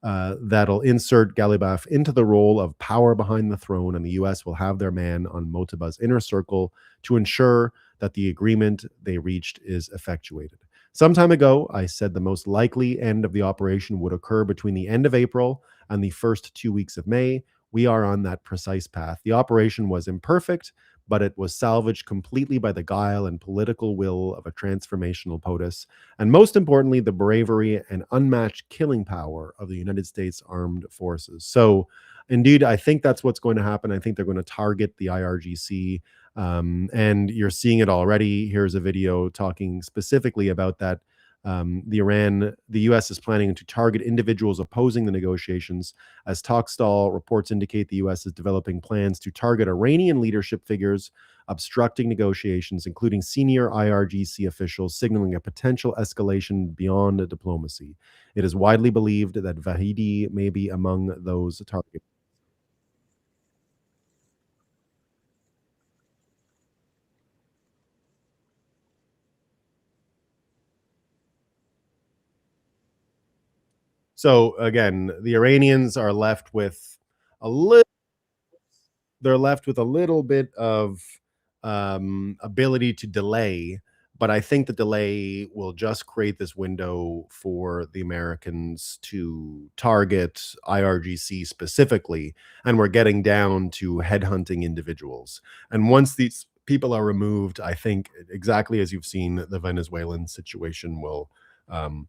[SPEAKER 1] That'll insert Galibaf into the role of power behind the throne, and the U.S. will have their man on Motaba's inner circle to ensure that the agreement they reached is effectuated. Some time ago, I said the most likely end of the operation would occur between the end of April and the first 2 weeks of May. We are on that precise path. The operation was imperfect, but it was salvaged completely by the guile and political will of a transformational POTUS, and most importantly, the bravery and unmatched killing power of the United States Armed Forces. So, indeed, I think that's what's going to happen. I think they're going to target the IRGC, and you're seeing it already. Here's a video talking specifically about that. The U.S. is planning to target individuals opposing the negotiations. As Talkstall reports indicate, the U.S. is developing plans to target Iranian leadership figures obstructing negotiations, including senior IRGC officials, signaling a potential escalation beyond diplomacy. It is widely believed that Vahidi may be among those targeted. So again, the Iranians are left with a little they're left with a little bit of ability to delay, but I think the delay will just create this window for the Americans to target IRGC specifically, and we're getting down to headhunting individuals. And once these people are removed, I think exactly as you've seen, the Venezuelan situation will um,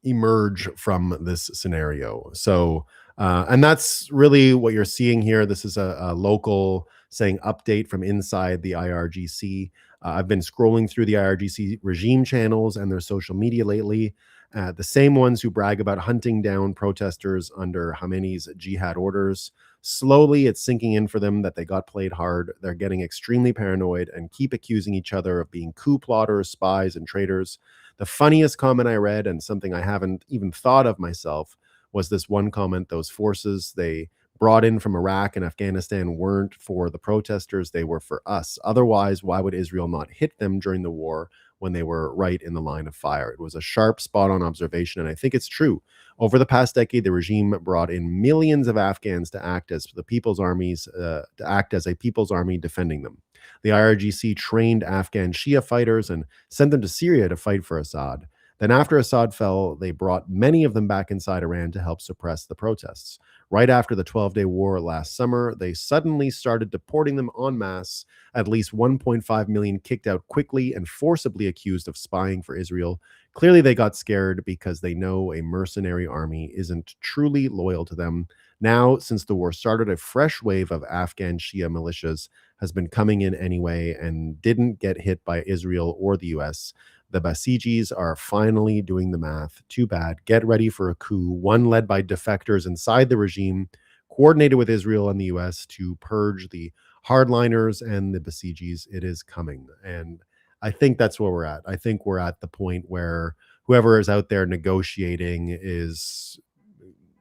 [SPEAKER 1] emerge from this scenario. So, and that's really what you're seeing here. This is a local saying update from inside the IRGC. I've been scrolling through the IRGC regime channels and their social media lately. The same ones who brag about hunting down protesters under Khamenei's jihad orders. Slowly, it's sinking in for them that they got played hard. They're getting extremely paranoid and keep accusing each other of being coup plotters, spies, and traitors. The funniest comment I read, and something I haven't even thought of myself, was this one comment: those forces they brought in from Iraq and Afghanistan weren't for the protesters, they were for us. Otherwise, why would Israel not hit them during the war when they were right in the line of fire? It was a sharp, spot on observation, and I think it's true. Over the past decade, the regime brought in millions of Afghans to act as the people's armies, to act as a people's army defending them. The IRGC trained Afghan Shia fighters and sent them to Syria to fight for Assad. Then, after Assad fell, they brought many of them back inside Iran to help suppress the protests. Right after the 12-day war last summer, they suddenly started deporting them en masse, at least 1.5 million kicked out quickly and forcibly accused of spying for Israel. Clearly, they got scared because they know a mercenary army isn't truly loyal to them. Now, since the war started, a fresh wave of Afghan Shia militias has been coming in anyway and didn't get hit by Israel or the US. The Basijis are finally doing the math. Too bad. Get ready for a coup, one led by defectors inside the regime, coordinated with Israel and the US to purge the hardliners and the Basijis. It is coming. And I think that's where we're at. I think we're at the point where whoever is out there negotiating is,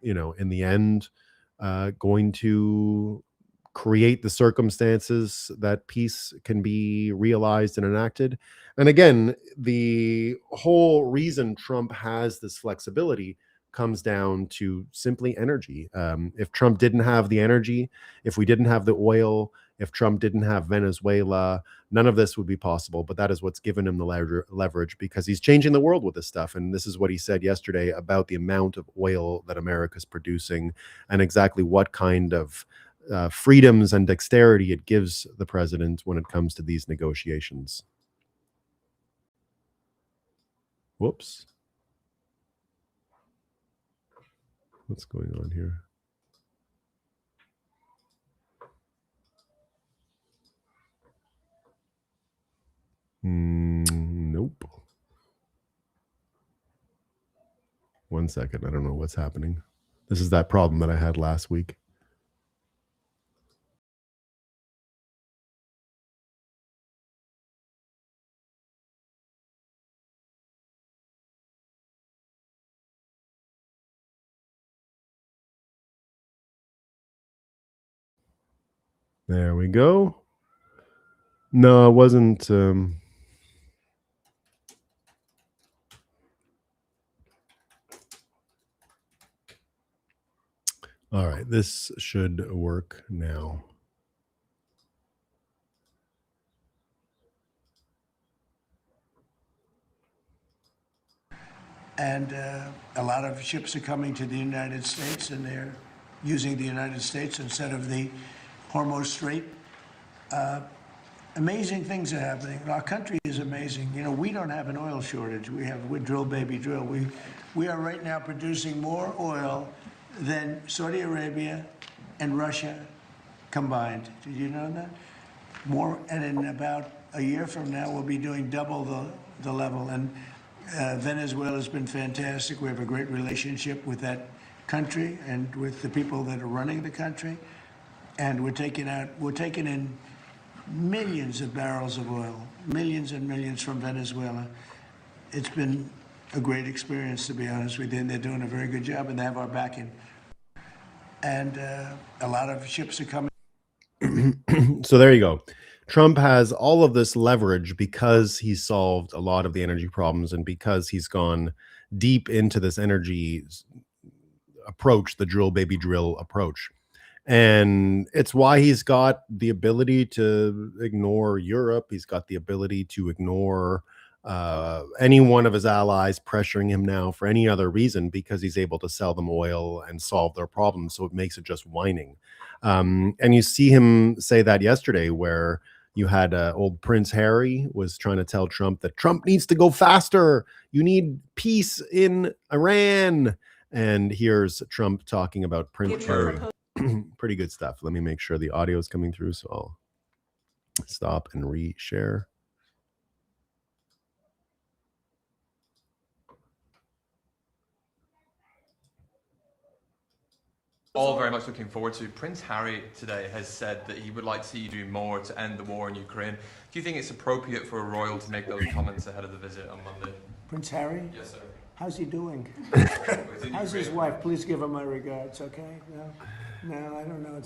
[SPEAKER 1] in the end, going to create the circumstances that peace can be realized and enacted. And again, the whole reason Trump has this flexibility comes down to simply energy. If Trump didn't have the energy, if we didn't have the oil, if Trump didn't have Venezuela, none of this would be possible. But that is what's given him the leverage, because he's changing the world with this stuff. And this is what he said yesterday about the amount of oil that America's producing and exactly what kind of freedoms and dexterity it gives the president when it comes to these negotiations. Whoops. What's going on here? Nope. One second. I don't know what's happening. This is that problem that I had last week. There we go. No, it wasn't. All right, this should work now.
[SPEAKER 2] And a lot of ships are coming to the United States, and they're using the United States instead of the Hormuz Strait. Amazing things are happening. Our country is amazing. We don't have an oil shortage. We're drill, baby, drill. We are right now producing more oil than Saudi Arabia and Russia combined. Did you know that? More, and in about a year from now, we'll be doing double the level. And Venezuela has been fantastic. We have a great relationship with that country and with the people that are running the country. And we're taking in millions of barrels of oil, millions and millions from Venezuela. It's been a great experience, to be honest with you. And they're doing a very good job, and they have our backing. And a lot of ships are coming.
[SPEAKER 1] So there you go. Trump has all of this leverage because he's solved a lot of the energy problems and because he's gone deep into this energy approach, the drill baby drill approach. And it's why he's got the ability to ignore Europe. He's got the ability to ignore any one of his allies pressuring him now for any other reason, because he's able to sell them oil and solve their problems. So it makes it just whining. And you see him say that yesterday, where you had old Prince Harry was trying to tell Trump that Trump needs to go faster. You need peace in Iran. And here's Trump talking about Prince Harry. Pretty good stuff. Let me make sure the audio is coming through, so I'll stop and reshare.
[SPEAKER 3] All very much looking forward to. Prince Harry today has said that he would like to see you do more to end the war in Ukraine. Do you think it's appropriate for a royal to make those comments ahead of the visit on Monday?
[SPEAKER 2] Prince Harry?
[SPEAKER 3] Yes, sir.
[SPEAKER 2] How's he doing? How's his wife? Please give her my regards, okay? No, I don't know.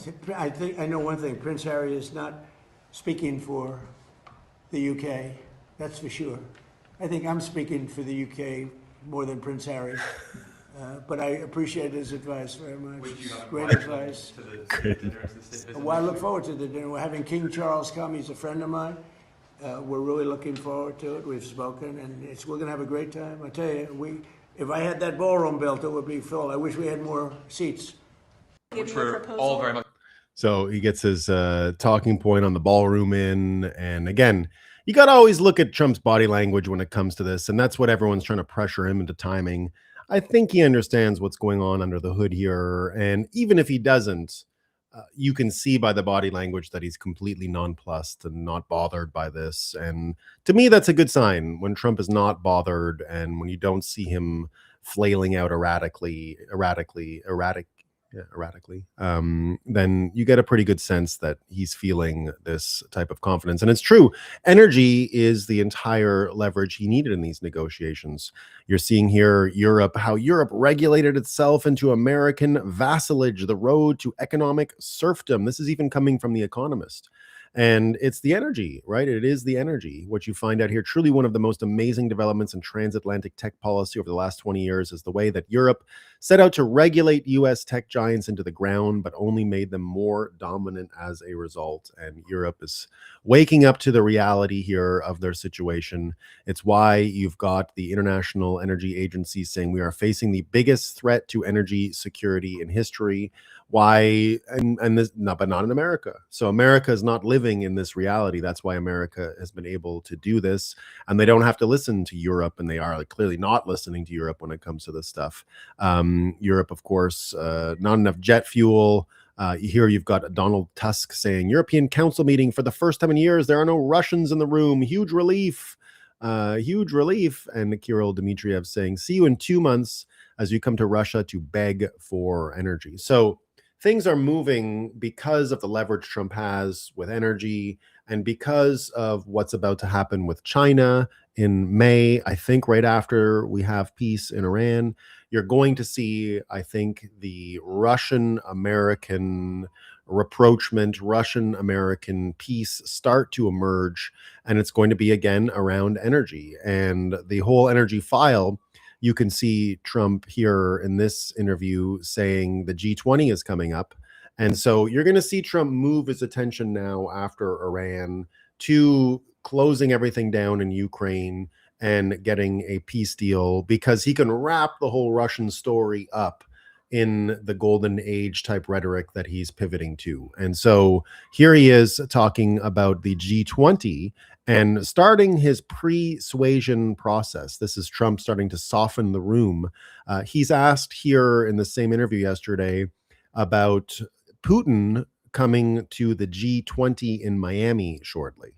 [SPEAKER 2] I know one thing. Prince Harry is not speaking for the UK. That's for sure. I think I'm speaking for the UK more than Prince Harry. But I appreciate his advice very much. Great advice. Well, I look forward to the dinner. We're having King Charles come. He's a friend of mine. We're really looking forward to it. We've spoken, and we're going to have a great time. I tell you, if I had that ballroom built, it would be full. I wish we had more seats.
[SPEAKER 3] Which we're all very much.
[SPEAKER 1] So he gets his talking point on the ballroom in. And again, you got to always look at Trump's body language when it comes to this. And that's what everyone's trying to pressure him into timing. I think he understands what's going on under the hood here. And even if he doesn't, you can see by the body language that he's completely nonplussed and not bothered by this. And to me, that's a good sign when Trump is not bothered and when you don't see him flailing out erratically, then you get a pretty good sense that he's feeling this type of confidence. And it's true. Energy is the entire leverage he needed in these negotiations. You're seeing here how Europe regulated itself into American vassalage, the road to economic serfdom. This is even coming from The Economist. And it's the energy, right? It is the energy. What you find out here, truly one of the most amazing developments in transatlantic tech policy over the last 20 years is the way that Europe set out to regulate US tech giants into the ground, but only made them more dominant as a result. And Europe is waking up to the reality here of their situation. It's why you've got the International Energy Agency saying we are facing the biggest threat to energy security in history. Why and this but not in America. So America is not living in this reality. That's why America has been able to do this, and they don't have to listen to Europe, and they are clearly not listening to Europe when it comes to this stuff. Europe, of course, not enough jet fuel. Here you've got Donald Tusk saying European Council meeting for the first time in years. There are no Russians in the room. Huge relief. And Kirill Dmitriev saying, see you in 2 months as you come to Russia to beg for energy. So things are moving because of the leverage Trump has with energy and because of what's about to happen with China in May. I think right after we have peace in Iran, you're going to see, I think, the Russian-American rapprochement, Russian-American peace start to emerge. And it's going to be, again, around energy. And the whole energy file, you can see Trump here in this interview saying the G20 is coming up. And so you're going to see Trump move his attention now after Iran to closing everything down in Ukraine and getting a peace deal, because he can wrap the whole Russian story up in the golden age type rhetoric that he's pivoting to. And so here he is talking about the G20 and starting his persuasion process. This is Trump starting to soften the room. He's asked here in the same interview yesterday about Putin coming to the G20 in Miami shortly.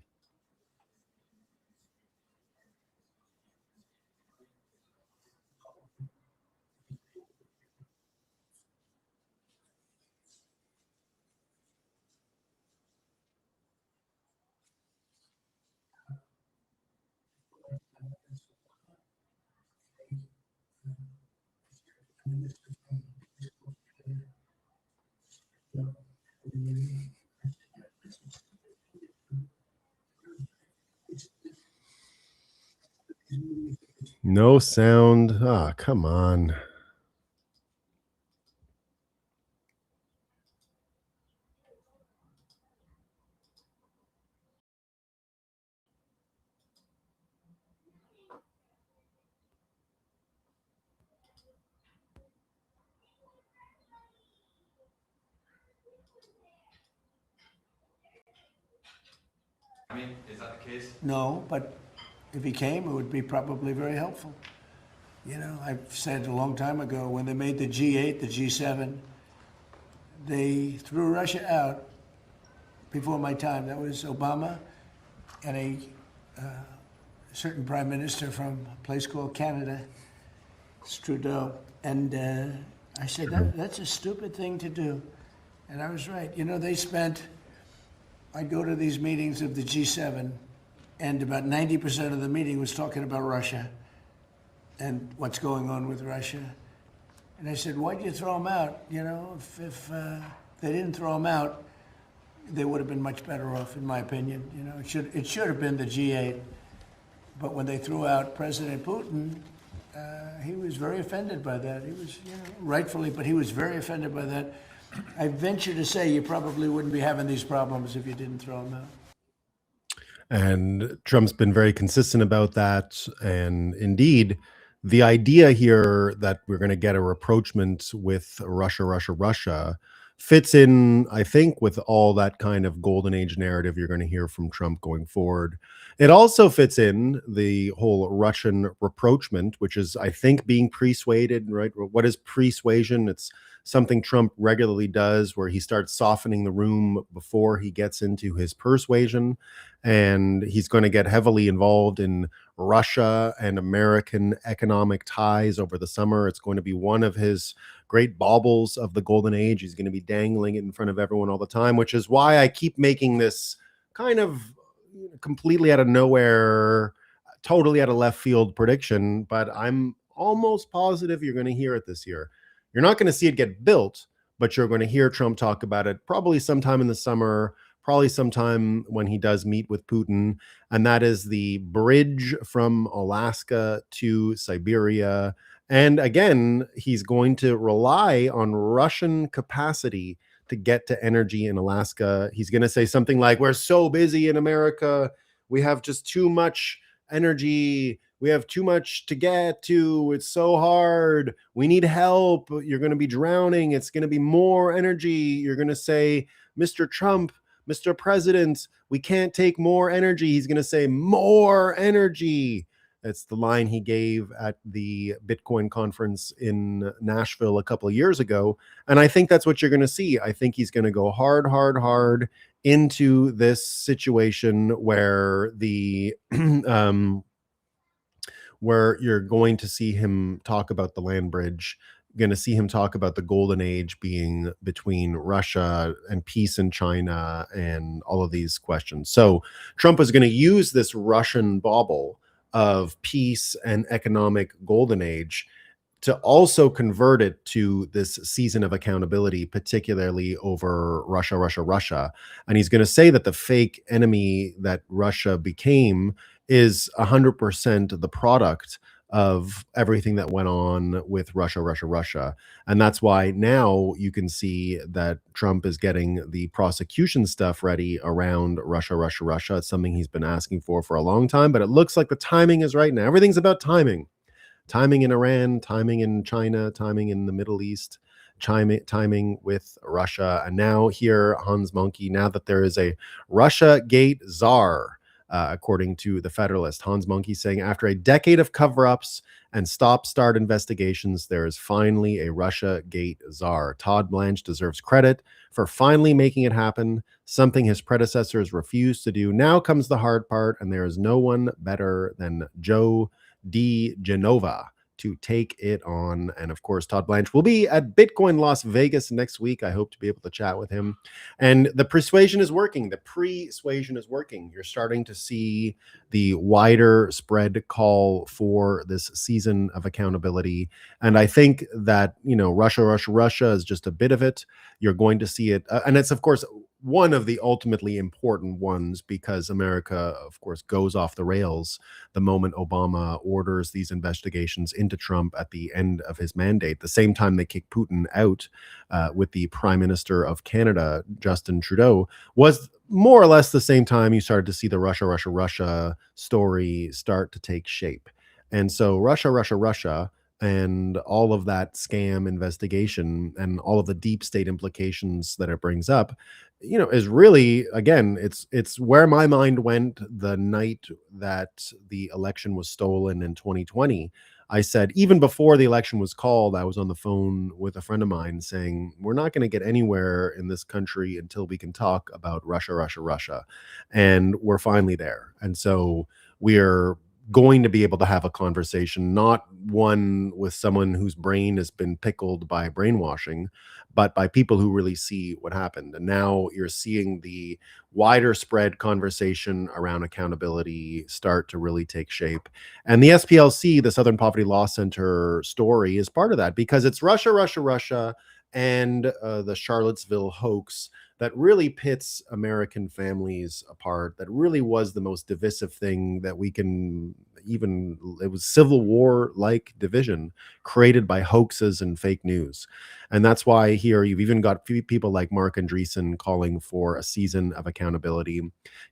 [SPEAKER 1] No sound. Ah, come on.
[SPEAKER 3] I mean, is that the case?
[SPEAKER 2] No, but if he came, it would be probably very helpful. You know, I've said a long time ago, when they made the G8, the G7, they threw Russia out before my time. That was Obama and a certain prime minister from a place called Canada, it's Trudeau. And I said, that's a stupid thing to do. And I was right. You know, I'd go to these meetings of the G7, and about 90% of the meeting was talking about Russia and what's going on with Russia. And I said, why'd you throw them out? You know, if they didn't throw them out, they would have been much better off, in my opinion. You know, it should have been the G8. But when they threw out President Putin, he was very offended by that. He was, you know, rightfully, but he was very offended by that. I venture to say you probably wouldn't be having these problems if you didn't throw him out.
[SPEAKER 1] And Trump's been very consistent about that. And indeed, the idea here that we're going to get a rapprochement with Russia fits in, I think, with all that kind of golden age narrative you're going to hear from Trump going forward. It also fits in the whole Russian rapprochement, which is, I think, being persuaded, right? What is persuasion? It's something Trump regularly does where he starts softening the room before he gets into his persuasion. And he's going to get heavily involved in Russia and American economic ties over the summer. It's going to be one of his great baubles of the golden age. He's going to be dangling it in front of everyone all the time, which is why I keep making this kind of completely out of nowhere, totally out of left field prediction, but I'm almost positive you're going to hear it this year. You're not going to see it get built, but you're going to hear Trump talk about it probably sometime in the summer, probably sometime when he does meet with Putin. And that is the bridge from Alaska to Siberia. And again, he's going to rely on Russian capacity to get to energy in Alaska. He's going to say something like, we're so busy in America. We have just too much energy. We have too much to get to. It's so hard. We need help. You're going to be drowning. It's going to be more energy. You're going to say, Mr. Trump, Mr. President, we can't take more energy. He's going to say more energy. That's the line he gave at the Bitcoin conference in Nashville a couple of years ago. And I think that's what you're going to see. I think he's going to go hard into this situation where the where you're going to see him talk about the land bridge, going to see him talk about the golden age being between Russia and peace in China and all of these questions. So Trump is going to use this Russian bauble of peace and economic golden age to also convert it to this season of accountability, particularly over Russia. And he's going to say that the fake enemy that Russia became is 100% the product of everything that went on with Russia. And that's why now you can see that Trump is getting the prosecution stuff ready around Russia. It's something he's been asking for a long time, but it looks like the timing is right now. Everything's about timing. Timing in Iran, timing in China, timing in the Middle East, timing with Russia. And now here, Hans Monkey, now that there is a Russia Gate czar, according to the Federalist, Hans Monkey saying, after a decade of cover-ups and stop-start investigations, there is finally a Russia Gate czar. Todd Blanche deserves credit for finally making it happen, something his predecessors refused to do. Now comes the hard part, and there is no one better than Joe DeGenova to take it on. And of course, Todd Blanche will be at Bitcoin Las Vegas next week. I hope to be able to chat with him. And the persuasion is working. The persuasion is working. You're starting to see the wider spread call for this season of accountability. And I think that, you know, Russia is just a bit of it. You're going to see it. And it's, of course, one of the ultimately important ones, because America, of course, goes off the rails the moment Obama orders these investigations into Trump at the end of his mandate, the same time they kick Putin out with the Prime Minister of Canada, Justin Trudeau, was more or less the same time you started to see the Russia story start to take shape. And so Russia, and all of that scam investigation and all of the deep state implications that it brings up, is really, again, it's where my mind went the night that the election was stolen in 2020. I said, even before the election was called, I was on the phone with a friend of mine saying, we're not going to get anywhere in this country until we can talk about Russia. And we're finally there. And so we're going to be able to have a conversation, not one with someone whose brain has been pickled by brainwashing, but by people who really see what happened. And now you're seeing the wider spread conversation around accountability start to really take shape. And the SPLC, the Southern Poverty Law Center story, is part of that, because it's Russia, and the Charlottesville hoax that really pits American families apart, that really was the most divisive thing that we can even, it was Civil War-like division created by hoaxes and fake news. And that's why here you've even got people like Mark Andreessen calling for a season of accountability.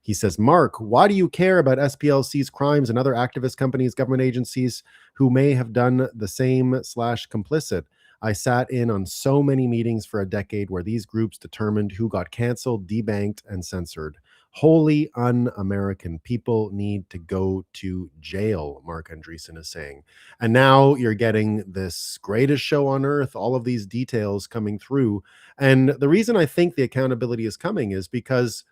[SPEAKER 1] He says, Mark, why do you care about SPLC's crimes and other activist companies, government agencies who may have done the same / complicit? I sat in on so many meetings for a decade where these groups determined who got canceled, debanked, and censored. Wholly un-American. People need to go to jail, Mark Andreessen is saying. And now you're getting this greatest show on earth, all of these details coming through. And the reason I think the accountability is coming is because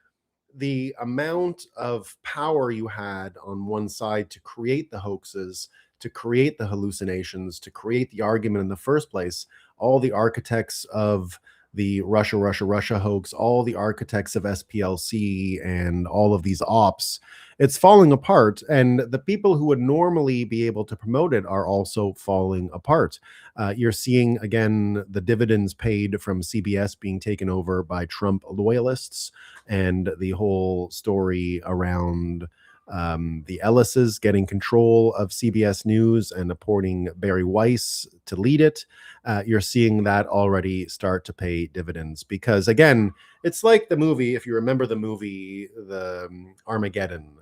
[SPEAKER 1] the amount of power you had on one side to create the hoaxes, to create the hallucinations, to create the argument in the first place, all the architects of the Russia hoax, all the architects of SPLC and all of these ops, it's falling apart. And the people who would normally be able to promote it are also falling apart. You're seeing, again, the dividends paid from CBS being taken over by Trump loyalists, and the whole story around the Ellises getting control of CBS News and appointing Barry Weiss to lead it. You're seeing that already start to pay dividends, because, again, it's like the movie, if you remember the movie, the Armageddon,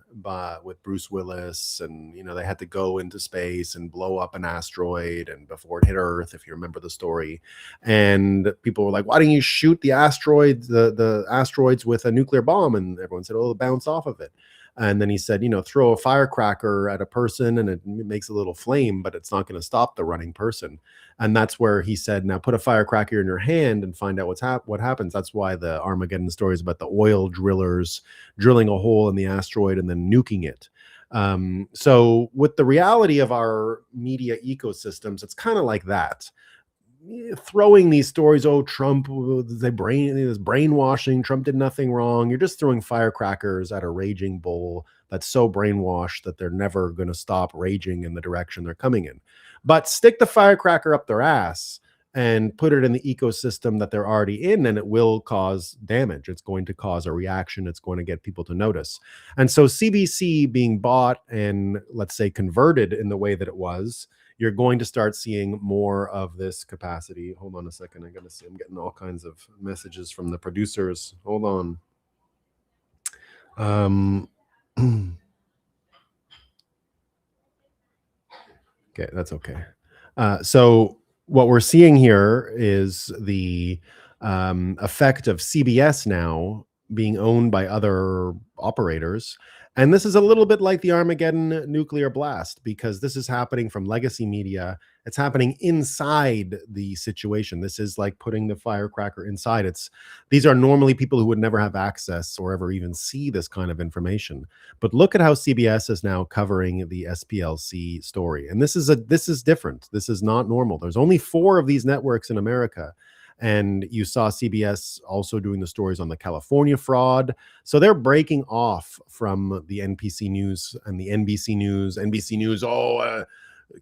[SPEAKER 1] with Bruce Willis, and they had to go into space and blow up an asteroid, and before it hit Earth, if you remember the story, and people were like, why don't you shoot the asteroids with a nuclear bomb? And everyone said, oh, it'll bounce off of it. And then he said, throw a firecracker at a person and it makes a little flame, but it's not going to stop the running person. And that's where he said, now put a firecracker in your hand and find out what happens. That's why the Armageddon story is about the oil drillers drilling a hole in the asteroid and then nuking it. So with the reality of our media ecosystems, it's kind of like that. Throwing these stories, oh, Trump, this brainwashing, Trump did nothing wrong. You're just throwing firecrackers at a raging bull that's so brainwashed that they're never going to stop raging in the direction they're coming in. But stick the firecracker up their ass and put it in the ecosystem that they're already in, and it will cause damage. It's going to cause a reaction. It's going to get people to notice. And so CBC being bought and, let's say, converted in the way that it was, you're going to start seeing more of this capacity. Hold on a second. I gotta see. I'm getting all kinds of messages from the producers. Hold on. Okay, that's okay. So what we're seeing here is the effect of CBS now being owned by other operators. And this is a little bit like the Armageddon nuclear blast, because this is happening from legacy media. It's happening inside the situation. This is like putting the firecracker inside. These are normally people who would never have access or ever even see this kind of information. But look at how CBS is now covering the SPLC story. And this is different. This is not normal. There's only 4 of these networks in America. And you saw CBS also doing the stories on the California fraud. So they're breaking off from the NPC News and the NBC News. NBC News,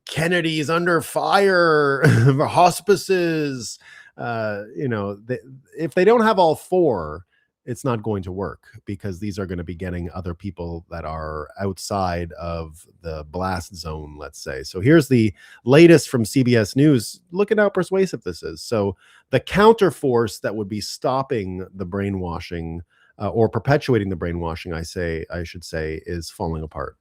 [SPEAKER 1] Kennedy's under fire, hospices. If they don't have all 4, it's not going to work because these are going to be getting other people that are outside of the blast zone, let's say. So here's the latest from CBS News. Look at how persuasive this is. So the counterforce that would be stopping the brainwashing or perpetuating the brainwashing, I should say, is falling apart.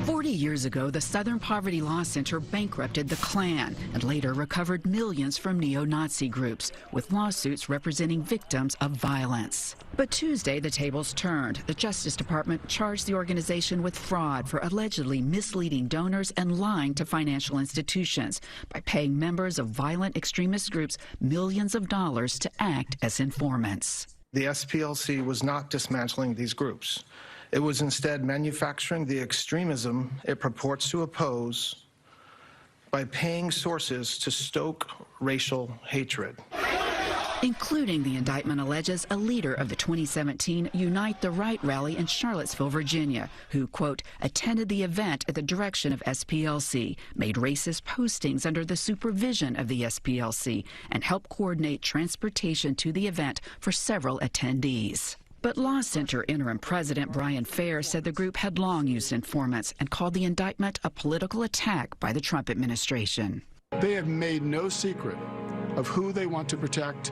[SPEAKER 4] 40 years ago, the Southern Poverty Law Center bankrupted the Klan and later recovered millions from neo-Nazi groups, with lawsuits representing victims of violence. But Tuesday, the tables turned. The Justice Department charged the organization with fraud for allegedly misleading donors and lying to financial institutions by paying members of violent extremist groups millions of dollars to act as informants.
[SPEAKER 5] The SPLC was not dismantling these groups. It was instead manufacturing the extremism it purports to oppose by paying sources to stoke racial hatred.
[SPEAKER 4] Including, the indictment alleges, a leader of the 2017 Unite the Right rally in Charlottesville, Virginia, who, quote, attended the event at the direction of SPLC, made racist postings under the supervision of the SPLC, and helped coordinate transportation to the event for several attendees. But Law Center interim president Brian Fair said the group had long used informants and called the indictment a political attack by the Trump administration.
[SPEAKER 6] They have made no secret of who they want to protect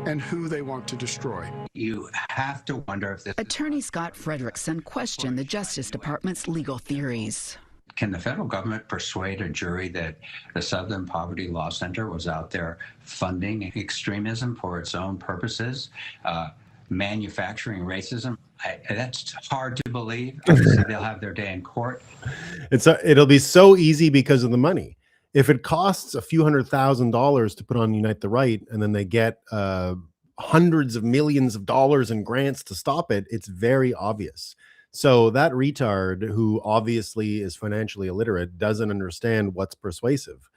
[SPEAKER 6] and who they want to destroy.
[SPEAKER 7] You have to wonder if this...
[SPEAKER 4] Attorney Scott Frederickson questioned the Justice Department's legal theories.
[SPEAKER 7] Can the federal government persuade a jury that the Southern Poverty Law Center was out there funding extremism for its own purposes? Manufacturing racism. That's hard to believe. Obviously, they'll have their day in court.
[SPEAKER 1] It'll be so easy because of the money. If it costs a few $100,000 to put on Unite the Right, and then they get hundreds of millions of dollars in grants to stop it, it's very obvious. So that retard, who obviously is financially illiterate, doesn't understand what's persuasive.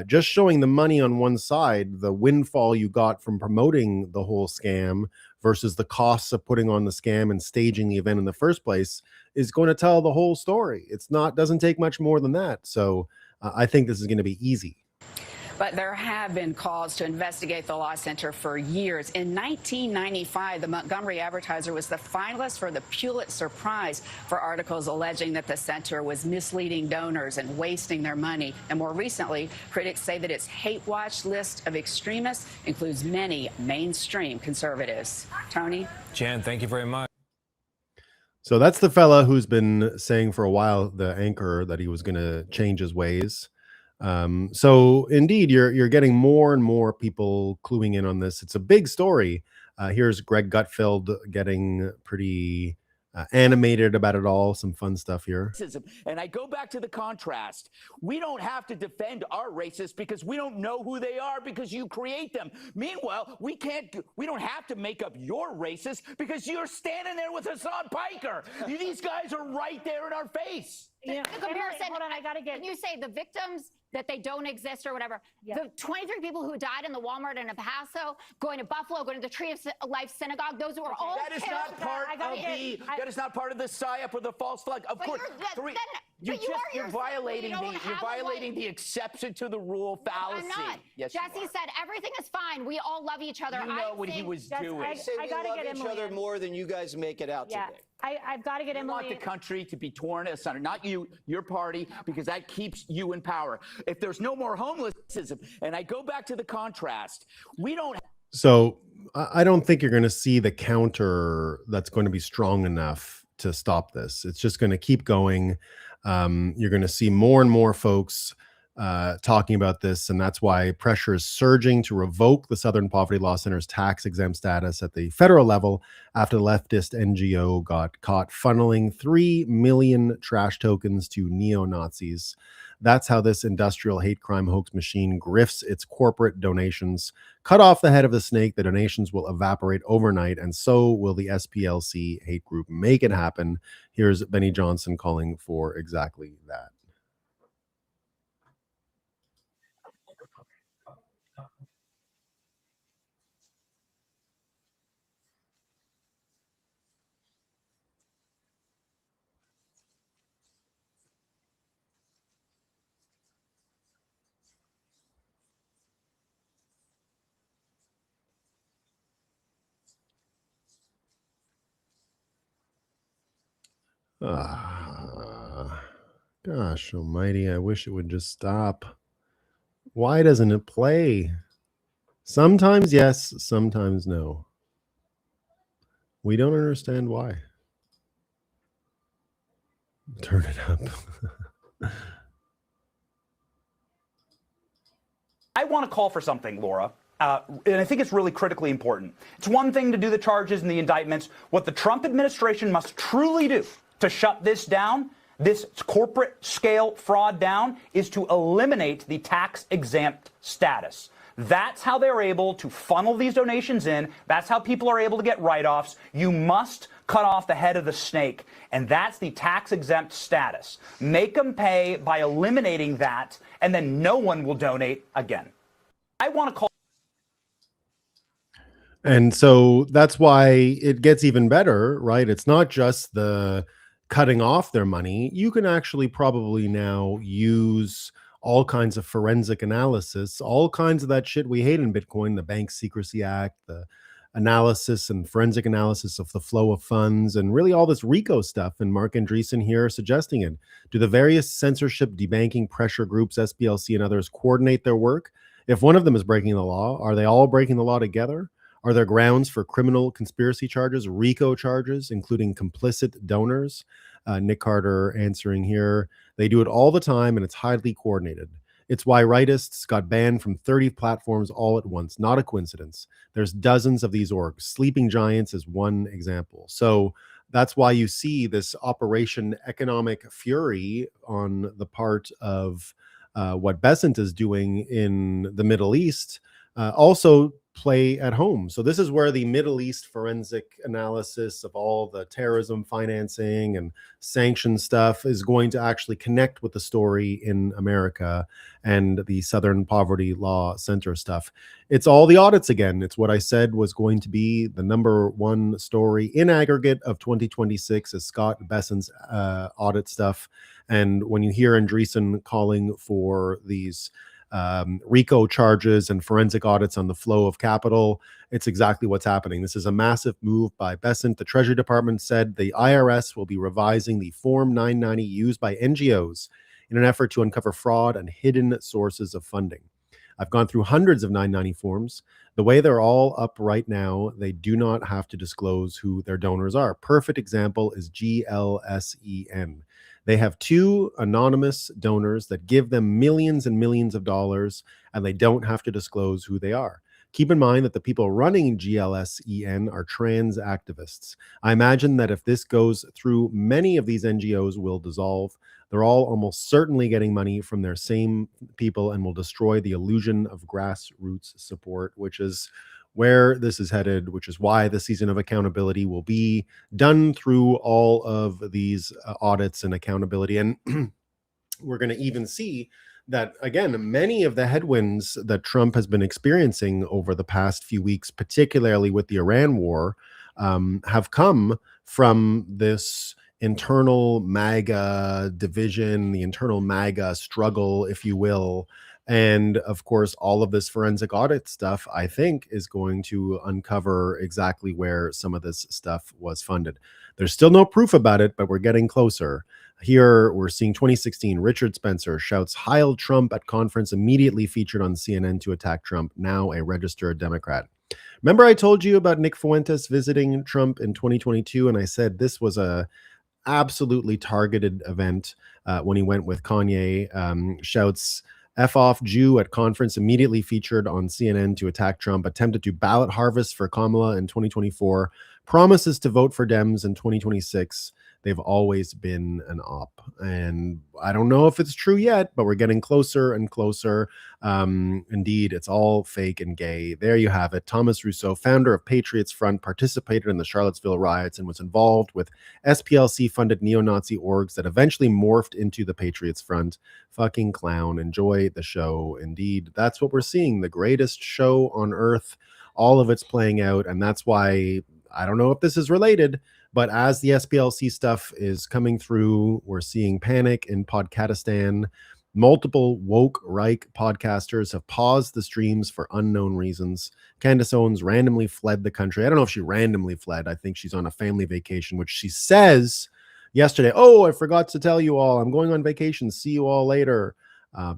[SPEAKER 1] Just showing the money on one side, the windfall you got from promoting the whole scam versus the costs of putting on the scam and staging the event in the first place, is going to tell the whole story. Doesn't take much more than that. So I think this is going to be easy.
[SPEAKER 8] But there have been calls to investigate the Law Center for years. In 1995, the Montgomery Advertiser was the finalist for the Pulitzer Prize for articles alleging that the center was misleading donors and wasting their money. And more recently, critics say that its hate watch list of extremists includes many mainstream conservatives. Tony?
[SPEAKER 9] Jan, thank you very much.
[SPEAKER 1] So that's the fella who's been saying for a while, the anchor, that he was going to change his ways. So indeed, you're getting more and more people cluing in on this. It's a big story. Here's Greg Gutfeld getting pretty animated about it all. Some fun stuff here.
[SPEAKER 10] And I go back to the contrast. We don't have to defend our racists because we don't know who they are because you create them. Meanwhile, we don't have to make up your racist because you're standing there with Hassan Piker. These guys are right there in our face.
[SPEAKER 11] The comparison, hold on, I gotta get. Can you say the victims that they don't exist or whatever? Yeah. The 23 people who died in the Walmart in El Paso, going to Buffalo, going to the Tree of Life Synagogue, those were all
[SPEAKER 10] that is not part of the. That is not part of the psyop or the false flag. Of course, you're violating the exception to the rule fallacy.
[SPEAKER 11] I'm not.
[SPEAKER 10] Yes,
[SPEAKER 11] Jesse said everything is fine. We all love each other.
[SPEAKER 10] You know what he was doing.
[SPEAKER 12] I gotta get each other more than you guys make it out today.
[SPEAKER 11] I've got to get Emily.
[SPEAKER 10] I want the country to be torn asunder, not you, your party, because that keeps you in power. If there's no more homelessness, and I go back to the contrast, we don't.
[SPEAKER 1] So I don't think you're going to see the counter that's going to be strong enough to stop this. It's just going to keep going. You're going to see more and more folks talking about this, and that's why pressure is surging to revoke the Southern Poverty Law Center's tax-exempt status at the federal level after the leftist NGO got caught funneling 3 million trash tokens to neo-Nazis. That's how this industrial hate crime hoax machine grifts its corporate donations. Cut off the head of the snake, the donations will evaporate overnight, and so will the SPLC hate group. Make it happen. Here's Benny Johnson calling for exactly that. Gosh almighty, I wish it would just stop. Why doesn't it play? Sometimes yes, sometimes no. We don't understand why. Turn it up.
[SPEAKER 9] I want to call for something, Laura. And I think it's really critically important. It's one thing to do the charges and the indictments. What the Trump administration must truly do to shut this down, this corporate scale fraud down, is to eliminate the tax exempt status. That's how they're able to funnel these donations in. That's how people are able to get write-offs. You must cut off the head of the snake, and that's the tax-exempt status. Make them pay by eliminating that, and then no one will donate again. I want to call.
[SPEAKER 1] And so that's why it gets even better, right? It's not just the cutting off their money. You can actually probably now use all kinds of forensic analysis, all kinds of that shit we hate in Bitcoin, the Bank Secrecy Act, the analysis and forensic analysis of the flow of funds, and really all this RICO stuff. And Mark Andreessen here suggesting it. Do the various censorship debanking pressure groups, SPLC and others, coordinate their work? If one of them is breaking the law, are they all breaking the law together? Are there grounds for criminal conspiracy charges, RICO charges, including complicit donors? Nick Carter answering here. They do it all the time, and it's highly coordinated. It's why rightists got banned from 30 platforms all at once. Not a coincidence. There's dozens of these orgs. Sleeping Giants is one example. So that's why you see this Operation Economic Fury on the part of what Besant is doing in the Middle East. Also play at home. So this is where the Middle East forensic analysis of all the terrorism financing and sanction stuff is going to actually connect with the story in America and the Southern Poverty Law Center stuff. It's all the audits again. It's what I said was going to be the number one story in aggregate of 2026 is Scott Bessent's audit stuff. And when you hear Andreessen calling for these RICO charges and forensic audits on the flow of capital, it's exactly what's happening. This is a massive move by Bessent. The Treasury Department said the IRS will be revising the Form 990 used by NGOs in an effort to uncover fraud and hidden sources of funding. I've gone through hundreds of 990 forms. The way they're all up right now, they do not have to disclose who their donors are. Perfect example is GLSEN. They have two anonymous donors that give them millions and millions of dollars, and they don't have to disclose who they are. Keep in mind that the people running GLSEN are trans activists. I imagine that if this goes through, many of these NGOs will dissolve. They're all almost certainly getting money from their same people and will destroy the illusion of grassroots support, which is where this is headed, which is why the season of accountability will be done through all of these audits and accountability. And we're going to even see that, again, many of the headwinds that Trump has been experiencing over the past few weeks, particularly with the Iran war, have come from this internal MAGA division, the internal MAGA struggle, if you will. And of course, all of this forensic audit stuff, I think, is going to uncover exactly where some of this stuff was funded. There's still no proof about it, but we're getting closer. Here, we're seeing 2016, Richard Spencer shouts, "Heil Trump" at conference immediately featured on CNN to attack Trump, now a registered Democrat. Remember I told you about Nick Fuentes visiting Trump in 2022, and I said this was a absolutely targeted event when he went with Kanye. Shouts, "F off Jew" at conference immediately featured on CNN to attack Trump, attempted to ballot harvest for Kamala in 2024, promises to vote for Dems in 2026. They've always been an op. And I don't know if it's true yet, but we're getting closer and closer. Indeed, it's all fake and gay. There you have it. Thomas Rousseau, founder of Patriots Front, participated in the Charlottesville riots and was involved with SPLC-funded neo-Nazi orgs that eventually morphed into the Patriots Front. Fucking clown. Enjoy the show. Indeed, that's what we're seeing. The greatest show on earth. All of it's playing out. And that's why, I don't know if this is related, but as the SPLC stuff is coming through, we're seeing panic in Podcatistan. Multiple woke Reich podcasters have paused the streams for unknown reasons. Candace Owens randomly fled the country. I don't know if she randomly fled. I think she's on a family vacation, which she says yesterday. Oh, I forgot to tell you all, I'm going on vacation. See you all later.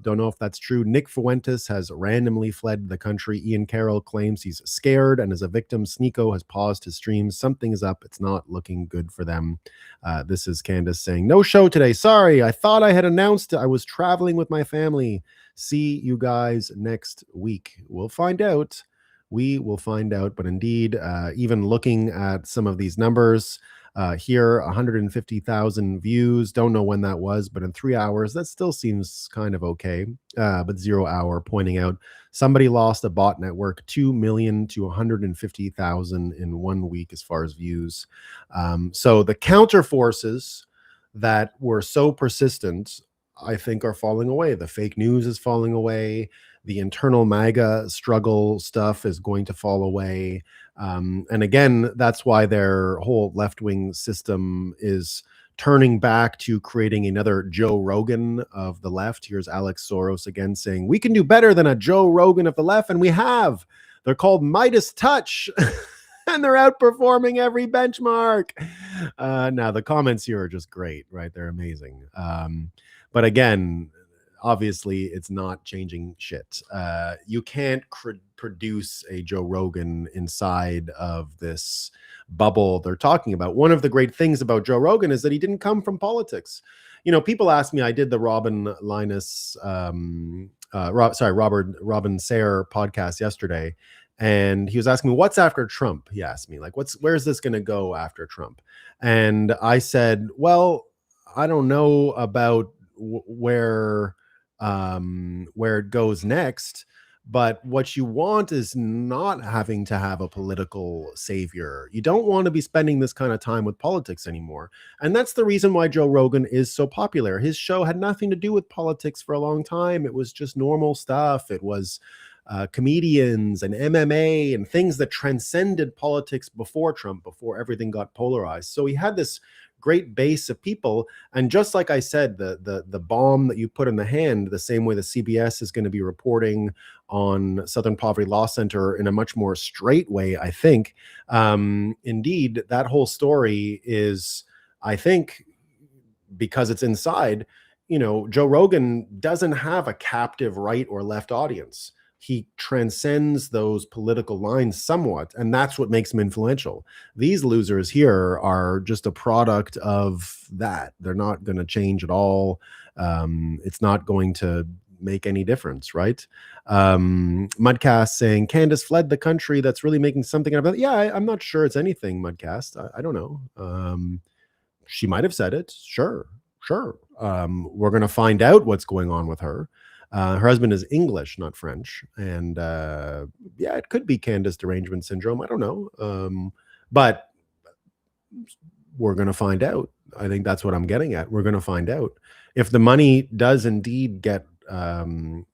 [SPEAKER 1] Don't know if that's true. Nick Fuentes has randomly fled the country. Ian Carroll claims he's scared and is a victim. Sneeko has paused his streams. Something is up. It's not looking good for them. This is Candace saying, no show today. Sorry, I thought I had announced I was traveling with my family. See you guys next week. We'll find out. We will find out. But indeed, even looking at some of these numbers, here, 150,000 views. Don't know when that was, but in 3 hours, that still seems kind of okay. But 0 Hour pointing out somebody lost a bot network 2 million to 150,000 in 1 week as far as views. So the counter forces that were so persistent, I think, are falling away. The fake news is falling away. The internal MAGA struggle stuff is going to fall away. And again, that's why their whole left-wing system is turning back to creating another Joe Rogan of the left. Here's Alex Soros again saying, we can do better than a Joe Rogan of the left. And we have. They're called Midas Touch. And they're outperforming every benchmark. Now, the comments here are just great, right? They're amazing. But again, obviously, it's not changing shit. You can't produce a Joe Rogan inside of this bubble they're talking about. One of the great things about Joe Rogan is that he didn't come from politics. You know, people ask me, I did the Robin Sayre podcast yesterday, and he was asking me, what's after Trump? He asked me, like, where's this going to go after Trump? And I said, well, I don't know about where it goes next, but what you want is not having to have a political savior. You don't want to be spending this kind of time with politics anymore. And that's the reason why Joe Rogan is so popular. His show had nothing to do with politics for a long time. It was just normal stuff. It was comedians and MMA and things that transcended politics before Trump, before everything got polarized. So he had this great base of people. And just like I said, the bomb that you put in the hand, the same way the CBS is going to be reporting on Southern Poverty Law Center in a much more straight way, I think. Indeed, that whole story is, I think, because it's inside, you know, Joe Rogan doesn't have a captive right or left audience. He transcends those political lines somewhat, and that's what makes him influential. These losers here are just a product of that. They're not going to change at all. It's not going to make any difference, right? Mudcast saying, Candace fled the country. That's really making something about it. Yeah, I'm not sure it's anything, Mudcast. I don't know. She might have said it. Sure. We're going to find out what's going on with her. Her husband is English, not French. And yeah, it could be Candace derangement syndrome. I don't know. But we're going to find out. I think that's what I'm getting at. We're going to find out. If the money does indeed get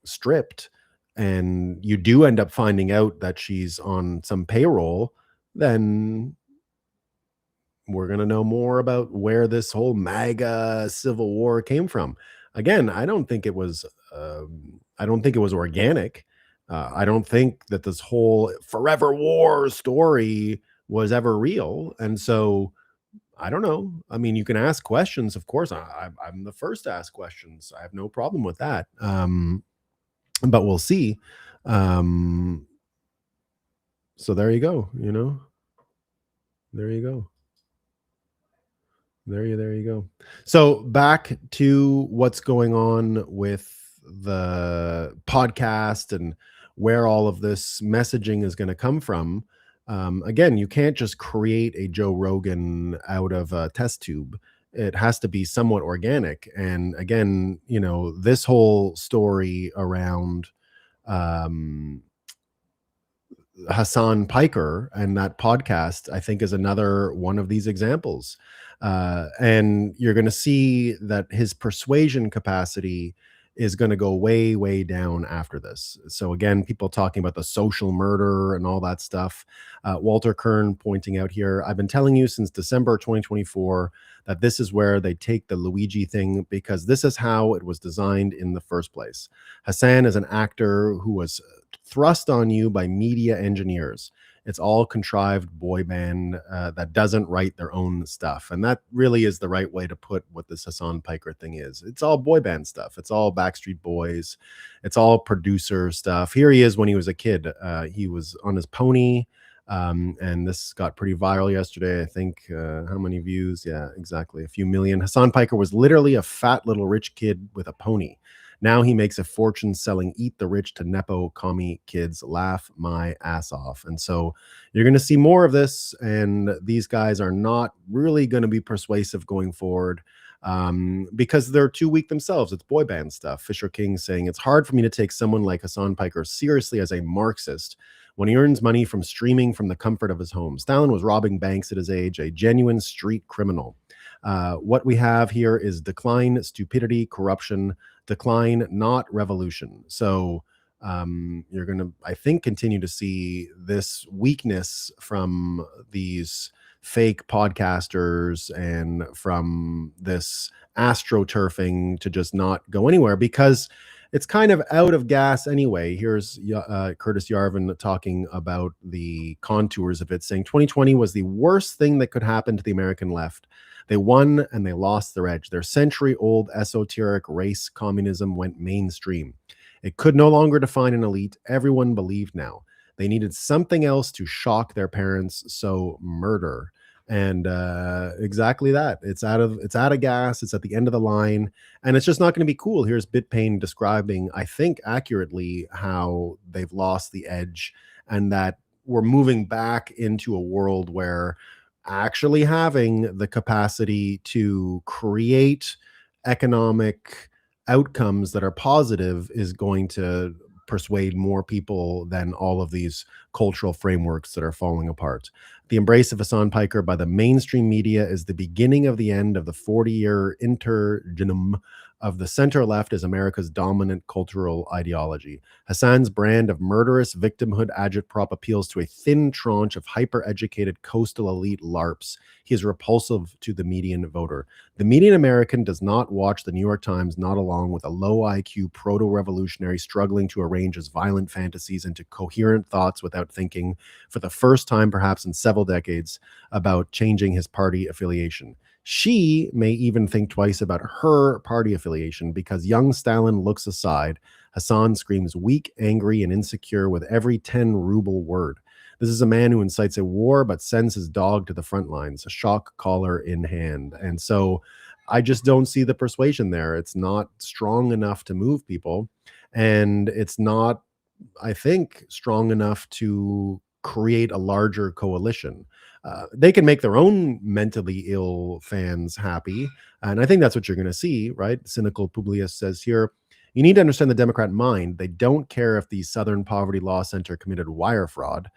[SPEAKER 1] stripped and you do end up finding out that she's on some payroll, then we're going to know more about where this whole MAGA civil war came from. Again, I don't think it was organic. I don't think that this whole forever war story was ever real. And so I don't know. I mean, you can ask questions, of course. I'm the first to ask questions. I have no problem with that. But we'll see. So there you go. You know, there you go. There you go. So back to what's going on with the podcast and where all of this messaging is going to come from. Again, you can't just create a Joe Rogan out of a test tube. It has to be somewhat organic. And again, you know, this whole story around Hassan Piker and that podcast, I think, is another one of these examples. And you're going to see that his persuasion capacity is going to go way, way down after this. So again, people talking about the social murder and all that stuff. Walter Kern pointing out here, I've been telling you since December 2024 that this is where they take the Luigi thing, because this is how it was designed in the first place. Hassan is an actor who was thrust on you by media engineers. It's all contrived boy band that doesn't write their own stuff. And that really is the right way to put what this Hassan Piker thing is. It's all boy band stuff. It's all Backstreet Boys. It's all producer stuff. Here he is when he was a kid. He was on his pony. And this got pretty viral yesterday. I think how many views? Yeah, exactly. A few million. Hassan Piker was literally a fat little rich kid with a pony. Now he makes a fortune selling Eat the Rich to Nepo commie kids. Laugh my ass off. And so you're going to see more of this. And these guys are not really going to be persuasive going forward because they're too weak themselves. It's boy band stuff. Fisher King saying, it's hard for me to take someone like Hassan Piker seriously as a Marxist when he earns money from streaming from the comfort of his home. Stalin was robbing banks at his age, a genuine street criminal. What we have here is decline, stupidity, corruption, decline, not revolution. So you're going to, I think, continue to see this weakness from these fake podcasters and from this astroturfing to just not go anywhere because it's kind of out of gas anyway. Here's Curtis Yarvin talking about the contours of it, saying 2020 was the worst thing that could happen to the American left. They won and they lost their edge. Their century-old esoteric race communism went mainstream. It could no longer define an elite. Everyone believed now. They needed something else to shock their parents, so murder. And exactly that. It's out of gas. It's at the end of the line, and it's just not going to be cool. Here's BitPain describing, I think, accurately how they've lost the edge, and that we're moving back into a world where actually having the capacity to create economic outcomes that are positive is going to persuade more people than all of these cultural frameworks that are falling apart. The embrace of Hassan Piker by the mainstream media is the beginning of the end of the 40-year intergenum of the center left as America's dominant cultural ideology. Hassan's brand of murderous victimhood agitprop appeals to a thin tranche of hyper-educated coastal elite LARPs. He is repulsive to the median voter. The median American does not watch the New York Times, not along with a low IQ proto-revolutionary struggling to arrange his violent fantasies into coherent thoughts without thinking, for the first time perhaps in several decades, about changing his party affiliation. She may even think twice about her party affiliation because young Stalin looks aside. Hassan screams weak, angry, and insecure with every 10-ruble word. This is a man who incites a war but sends his dog to the front lines, a shock collar in hand. And so I just don't see the persuasion there. It's not strong enough to move people. And it's not, I think, strong enough to create a larger coalition. They can make their own mentally ill fans happy. And I think that's what you're going to see, right? Cynical Publius says here, you need to understand the Democrat mind. They don't care if the Southern Poverty Law Center committed wire fraud.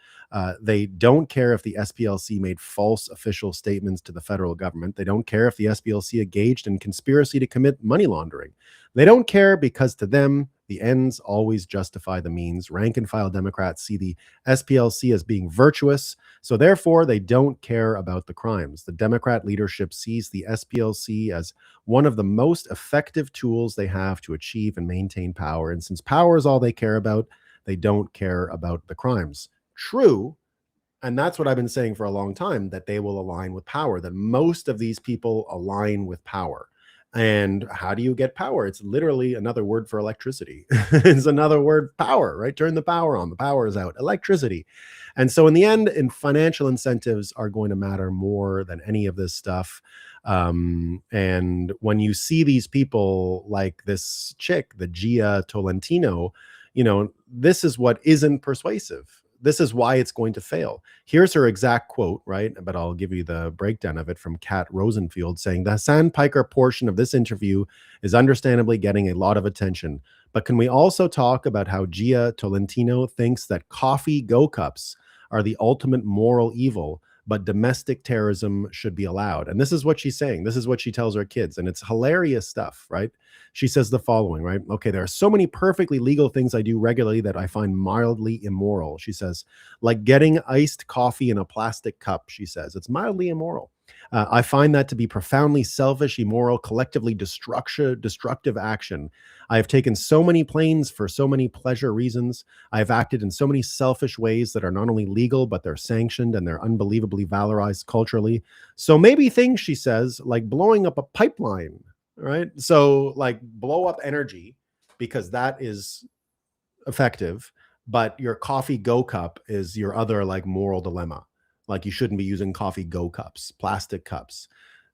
[SPEAKER 1] They don't care if the SPLC made false official statements to the federal government. They don't care if the SPLC engaged in conspiracy to commit money laundering. They don't care because to them, the ends always justify the means. Rank and file Democrats see the SPLC as being virtuous, so therefore they don't care about the crimes. The Democrat leadership sees the SPLC as one of the most effective tools they have to achieve and maintain power. And since power is all they care about, they don't care about the crimes. True. And that's what I've been saying for a long time, that they will align with power, that most of these people align with power. And how do you get power? It's literally another word for electricity. It's another word, power, right? Turn the power on. The power is out. Electricity. And so in the end, financial incentives are going to matter more than any of this stuff. And when you see these people like this chick, the Gia Tolentino, this is what isn't persuasive. This is why it's going to fail. Here's her exact quote, right? But I'll give you the breakdown of it from Kat Rosenfield saying, the Hassan Piker portion of this interview is understandably getting a lot of attention. But can we also talk about how Gia Tolentino thinks that coffee go-cups are the ultimate moral evil, but domestic terrorism should be allowed? And this is what she's saying. This is what she tells her kids. And it's hilarious stuff, right? She says the following, right? Okay, there are so many perfectly legal things I do regularly that I find mildly immoral. She says, like getting iced coffee in a plastic cup, she says. It's mildly immoral. I find that to be profoundly selfish, immoral, collectively destructive action. I have taken so many planes for so many pleasure reasons. I have acted in so many selfish ways that are not only legal, but they're sanctioned and they're unbelievably valorized culturally. So maybe things, she says, like blowing up a pipeline, right? So like blow up energy because that is effective, but your coffee go cup is your other like moral dilemma. Like you shouldn't be using coffee go cups, plastic cups.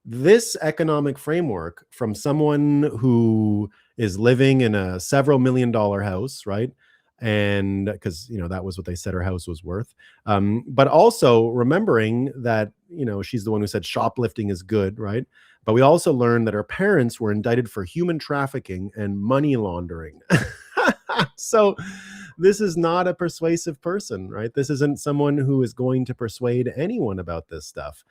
[SPEAKER 1] This economic framework from someone who is living in a several $1 million house, right? And because, you know, that was what they said her house was worth. But also remembering that, you know, she's the one who said shoplifting is good, right? But we also learned that her parents were indicted for human trafficking and money laundering. So this is not a persuasive person, right? This isn't someone who is going to persuade anyone about this stuff.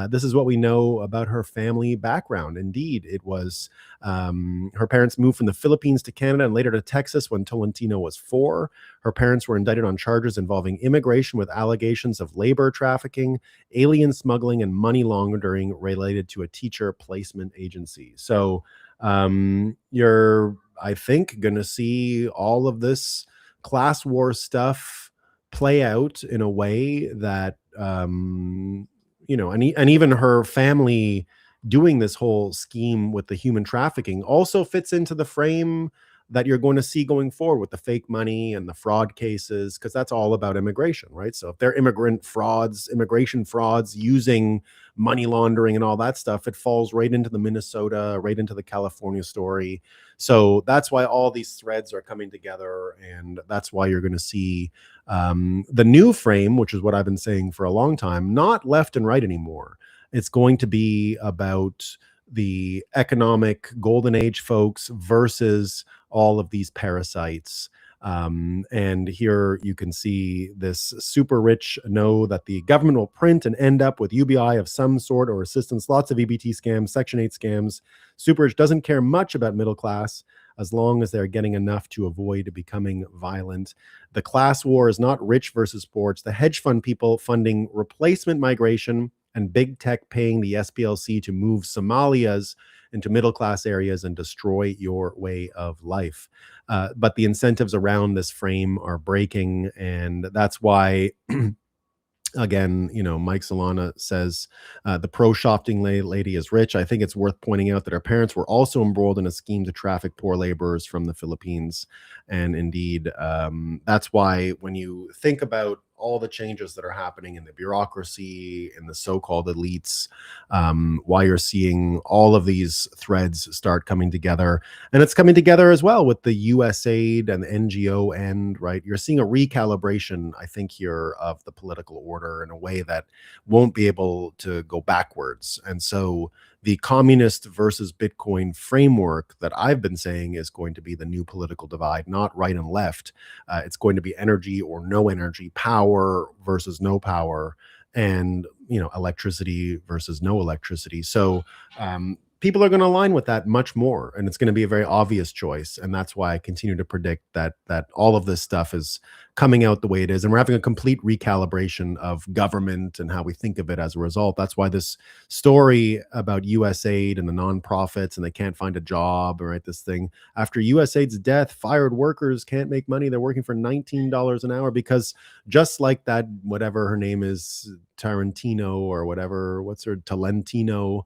[SPEAKER 1] This is what we know about her family background. Indeed, it was her parents moved from the Philippines to Canada and later to Texas when Tolentino was 4. Her parents were indicted on charges involving immigration with allegations of labor trafficking, alien smuggling, and money laundering related to a teacher placement agency. So you're, I think, going to see all of this class war stuff play out in a way that, you know, and even her family doing this whole scheme with the human trafficking also fits into the frame that you're going to see going forward with the fake money and the fraud cases, because that's all about immigration, right? So if they're immigration frauds using money laundering and all that stuff, it falls right into the Minnesota, right into the California story. So that's why all these threads are coming together, and that's why you're going to see the new frame, which is what I've been saying for a long time, not left and right anymore. It's going to be about the economic golden age folks versus all of these parasites. And here you can see this super rich know that the government will print and end up with UBI of some sort or assistance, lots of EBT scams, Section 8 scams. Super rich doesn't care much about middle class as long as they're getting enough to avoid becoming violent. The class war is not rich versus poor. It's the hedge fund people funding replacement migration and big tech paying the SPLC to move Somalias into middle class areas and destroy your way of life. But the incentives around this frame are breaking, and that's why again, you know, Mike Solana says the pro-shopting lady is rich. I think it's worth pointing out that her parents were also embroiled in a scheme to traffic poor laborers from the Philippines. And indeed, that's why when you think about all the changes that are happening in the bureaucracy, in the so-called elites, why you're seeing all of these threads start coming together. And it's coming together as well with the USAID and the NGO end, right? You're seeing a recalibration, I think, here of the political order in a way that won't be able to go backwards. And so the communist versus Bitcoin framework that I've been saying is going to be the new political divide, not right and left. It's going to be energy or no energy, power versus no power, and, you know, electricity versus no electricity. So people are going to align with that much more, and it's going to be a very obvious choice. And that's why I continue to predict that all of this stuff is coming out the way it is, and we're having a complete recalibration of government and how we think of it as a result. That's why this story about USAID and the nonprofits and they can't find a job, right? This thing after USAID's death, fired workers can't make money. They're working for $19 an hour because just like that, whatever her name is, Tarantino or whatever, what's her Tolentino,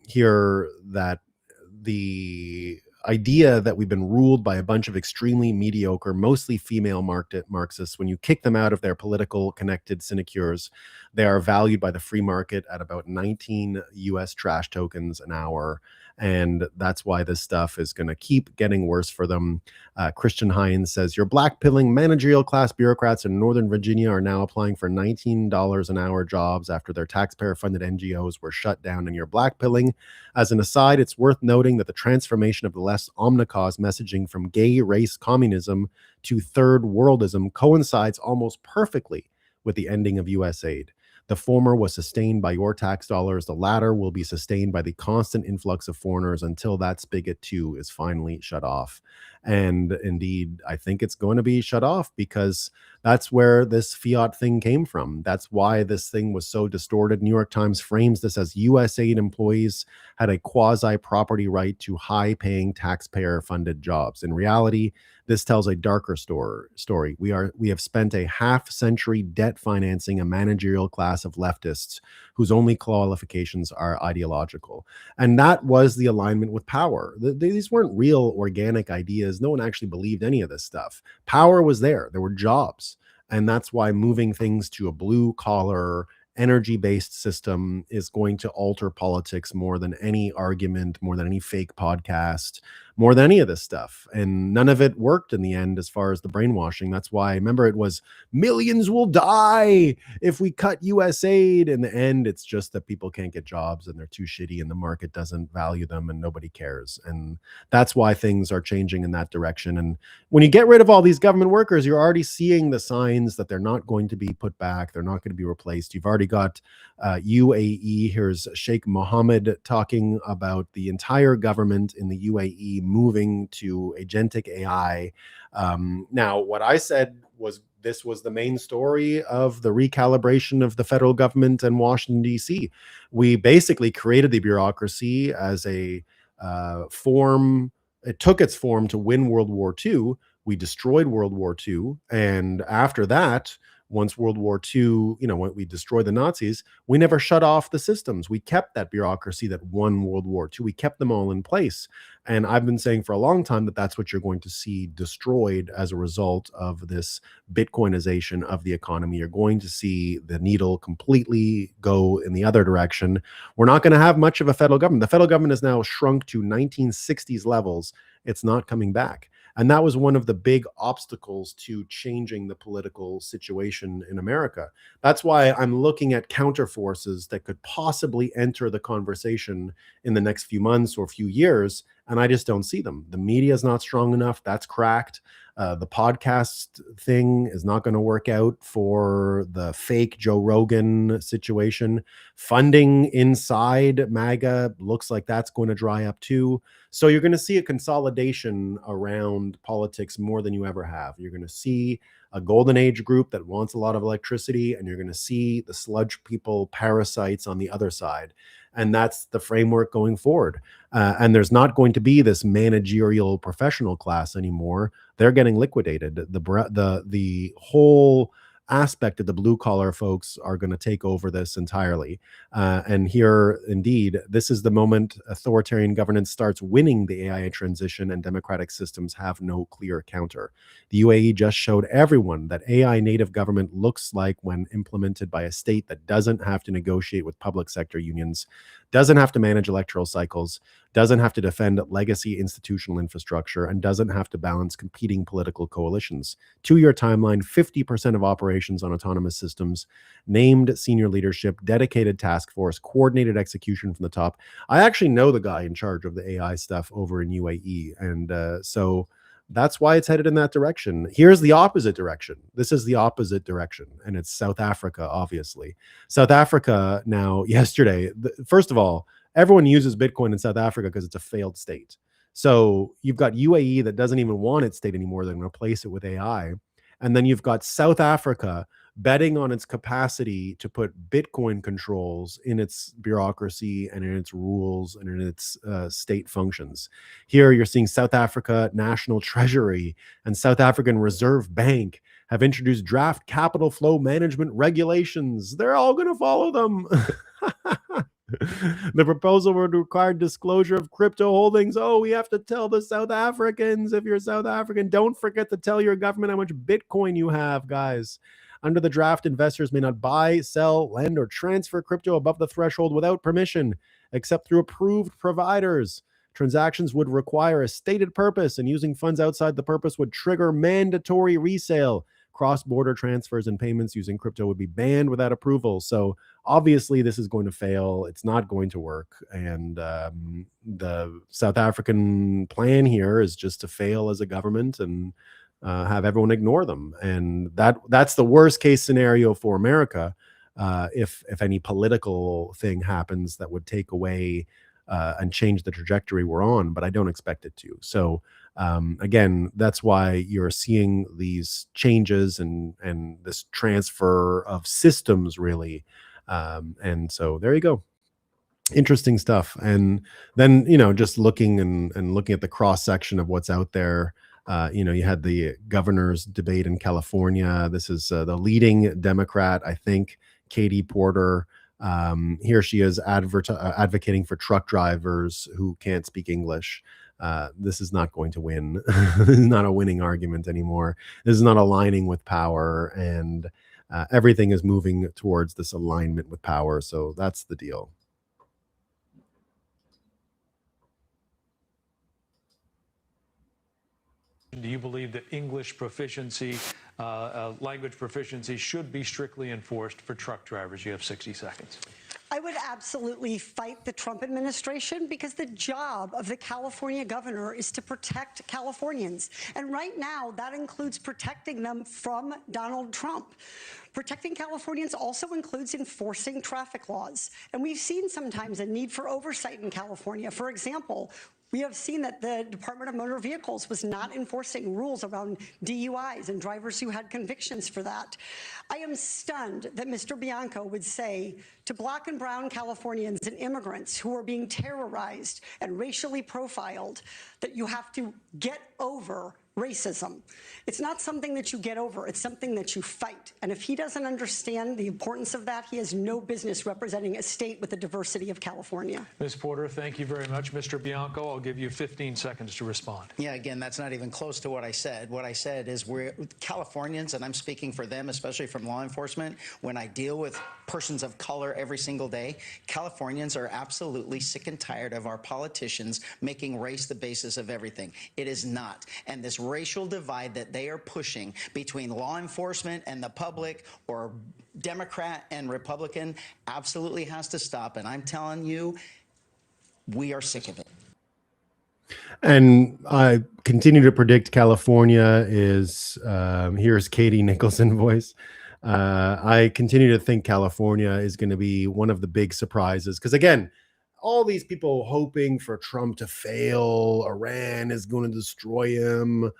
[SPEAKER 1] here, that the idea that we've been ruled by a bunch of extremely mediocre, mostly female Marxists, when you kick them out of their political connected sinecures, they are valued by the free market at about 19 US trash tokens an hour. And that's why this stuff is going to keep getting worse for them. Christian Hines says, your blackpilling managerial class bureaucrats in Northern Virginia are now applying for $19 an hour jobs after their taxpayer-funded NGOs were shut down, and you're blackpilling. As an aside, it's worth noting that the transformation of the less omnicause messaging from gay race communism to third worldism coincides almost perfectly with the ending of USAID. The former was sustained by your tax dollars. The latter will be sustained by the constant influx of foreigners until that spigot too is finally shut off. And indeed, I think it's going to be shut off because that's where this fiat thing came from. That's why this thing was so distorted. New York Times frames this as USAID employees had a quasi property right to high paying taxpayer funded jobs. In reality, this tells a darker story. We have spent a half century debt financing a managerial class of leftists whose only qualifications are ideological. And that was the alignment with power. These weren't real organic ideas. No one actually believed any of this stuff. Power was there. There were jobs. And that's why moving things to a blue collar, energy-based system is going to alter politics more than any argument, more than any fake podcast, more than any of this stuff. And none of it worked in the end as far as the brainwashing. That's why, remember, it was millions will die if we cut US aid. In the end, it's just that people can't get jobs and they're too shitty and the market doesn't value them and nobody cares. And that's why things are changing in that direction. And when you get rid of all these government workers, you're already seeing the signs that they're not going to be put back. They're not going to be replaced. You've already got UAE. Here's Sheikh Mohammed talking about the entire government in the UAE moving to agentic AI. Now, what I said was this was the main story of the recalibration of the federal government and Washington, D.C. We basically created the bureaucracy as a form. It took its form to win World War II. We destroyed World War II. And after that, once World War II, when we destroyed the Nazis, we never shut off the systems. We kept that bureaucracy that won World War II. We kept them all in place. And I've been saying for a long time that that's what you're going to see destroyed as a result of this Bitcoinization of the economy. You're going to see the needle completely go in the other direction. We're not going to have much of a federal government. The federal government has now shrunk to 1960s levels. It's not coming back. And that was one of the big obstacles to changing the political situation in America. That's why I'm looking at counter forces that could possibly enter the conversation in the next few months or few years. And I just don't see them. The media is not strong enough. That's cracked. The podcast thing is not going to work out for the fake Joe Rogan situation. Funding inside MAGA looks like that's going to dry up too. So you're going to see a consolidation around politics more than you ever have. You're going to see a golden age group that wants a lot of electricity, and you're going to see the sludge people, parasites on the other side. And that's the framework going forward. And there's not going to be this managerial professional class anymore. They're getting liquidated. The whole aspect of the blue collar folks are going to take over this entirely. And here, indeed, this is the moment authoritarian governance starts winning the AI transition and democratic systems have no clear counter. The UAE just showed everyone that AI native government looks like when implemented by a state that doesn't have to negotiate with public sector unions, doesn't have to manage electoral cycles, doesn't have to defend legacy institutional infrastructure, and doesn't have to balance competing political coalitions. 2-year timeline, 50% of operations on autonomous systems, named senior leadership, dedicated task force, coordinated execution from the top. I actually know the guy in charge of the AI stuff over in UAE. And so that's why it's headed in that direction. Here's the opposite direction. This is the opposite direction. And it's South Africa, obviously. South Africa now, yesterday, first of all, everyone uses Bitcoin in South Africa because it's a failed state. So you've got UAE that doesn't even want its state anymore. They're going to replace it with AI. And then you've got South Africa betting on its capacity to put Bitcoin controls in its bureaucracy and in its rules and in its state functions. Here you're seeing South Africa National Treasury and South African Reserve Bank have introduced draft capital flow management regulations. They're all going to follow them. The proposal would require disclosure of crypto holdings. Oh, we have to tell the South Africans, if you're South African, don't forget to tell your government how much Bitcoin you have, guys. Under the draft, investors may not buy, sell, lend, or transfer crypto above the threshold without permission, except through approved providers. Transactions would require a stated purpose, and using funds outside the purpose would trigger mandatory resale. Cross-border transfers and payments using crypto would be banned without approval. So obviously this is going to fail. It's not going to work. And the South African plan here is just to fail as a government and have everyone ignore them. And that's the worst case scenario for America if any political thing happens that would take away and change the trajectory we're on, but I don't expect it to. So again, that's why you're seeing these changes and this transfer of systems, really. And so there you go. Interesting stuff. And then, just looking and looking at the cross section of what's out there. You had the governor's debate in California. This is the leading Democrat, I think, Katie Porter. Here she is advocating for truck drivers who can't speak English. This is not going to win. This is not a winning argument anymore. This is not aligning with power, and everything is moving towards this alignment with power. So that's the deal.
[SPEAKER 13] Do you believe that English proficiency, language proficiency should be strictly enforced for truck drivers? You have 60 seconds.
[SPEAKER 14] I would absolutely fight the Trump administration because the job of the California governor is to protect Californians. And right now, that includes protecting them from Donald Trump. Protecting Californians also includes enforcing traffic laws. And we've seen sometimes a need for oversight in California. For example, we have seen that the Department of Motor Vehicles was not enforcing rules around DUIs and drivers who had convictions for that. I am stunned that Mr. Bianco would say to Black and brown Californians and immigrants who are being terrorized and racially profiled that you have to get over racism. It's not something that you get over. It's something that you fight. And if he doesn't understand the importance of that, he has no business representing a state with the diversity of California.
[SPEAKER 13] Ms. Porter, thank you very much. Mr. Bianco, I'll give you 15 seconds to respond.
[SPEAKER 15] Yeah, again, that's not even close to what I said. What I said is we're Californians, and I'm speaking for them, especially from law enforcement. When I deal with persons of color every single day, Californians are absolutely sick and tired of our politicians making race the basis of everything. It is not. And this racial divide that they are pushing between law enforcement and the public, or Democrat and Republican, absolutely has to stop. And I'm telling you, we are sick of it.
[SPEAKER 1] And I continue to predict California is, here's Katie Nicholson voice. I continue to think California is going to be one of the big surprises. Because again, all these people hoping for Trump to fail, Iran is going to destroy him.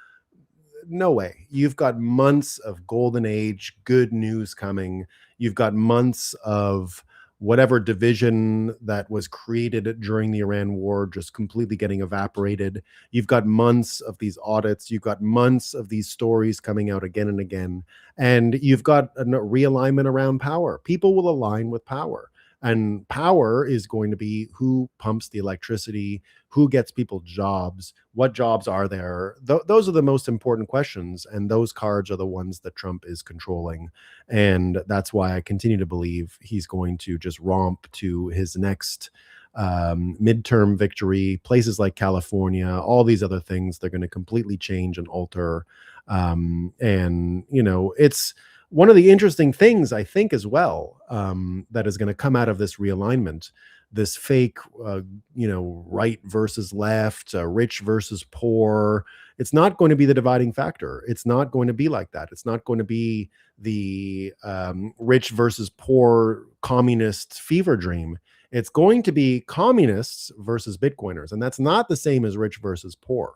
[SPEAKER 1] No way. You've got months of golden age, good news coming. You've got months of whatever division that was created during the Iran war just completely getting evaporated. You've got months of these audits. You've got months of these stories coming out again and again. And you've got a realignment around power. People will align with power. And power is going to be who pumps the electricity, who gets people jobs, what jobs are there. Those are the most important questions. And those cards are the ones that Trump is controlling. And that's why I continue to believe he's going to just romp to his next midterm victory. Places like California, all these other things, they're going to completely change and alter. And, it's one of the interesting things, I think, as well, that is going to come out of this realignment, this fake, right versus left, rich versus poor. It's not going to be the dividing factor. It's not going to be like that. It's not going to be the rich versus poor communist fever dream. It's going to be communists versus Bitcoiners. And that's not the same as rich versus poor.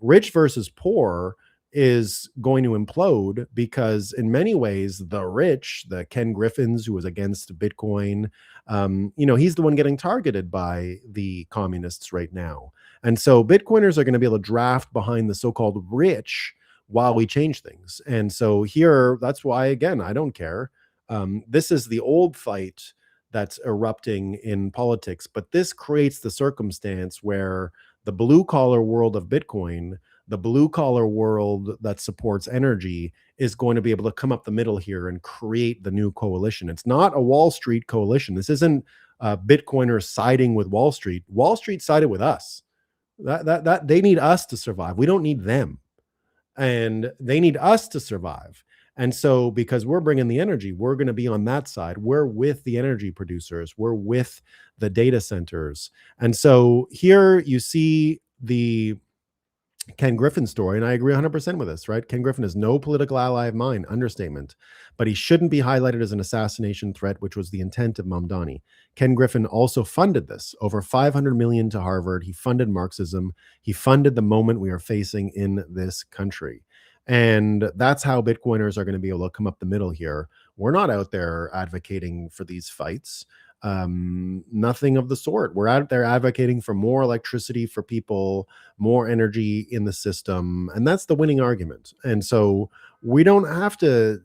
[SPEAKER 1] Rich versus poor is going to implode because in many ways, the rich, the Ken Griffins, who was against Bitcoin, he's the one getting targeted by the communists right now. And so Bitcoiners are going to be able to draft behind the so-called rich while we change things. And so here, that's why, again, I don't care. This is the old fight that's erupting in politics, but this creates the circumstance where the blue collar world of Bitcoin, the blue collar world that supports energy, is going to be able to come up the middle here and create the new coalition. It's not a Wall Street coalition. This isn't Bitcoiners siding with Wall Street. Wall Street sided with us. That they need us to survive. We don't need them, and they need us to survive. And so, because we're bringing the energy, we're going to be on that side. We're with the energy producers. We're with the data centers. And so here you see the Ken Griffin's story, and I agree 100% with this, right? Ken Griffin is no political ally of mine, understatement, but he shouldn't be highlighted as an assassination threat, which was the intent of Mamdani. Ken Griffin also funded this, over $500 million to Harvard. He funded Marxism. He funded the moment we are facing in this country. And that's how Bitcoiners are going to be able to come up the middle here. We're not out there advocating for these fights. Nothing of the sort. We're out there advocating for more electricity for people, more energy in the system, and that's the winning argument. And so we don't have to,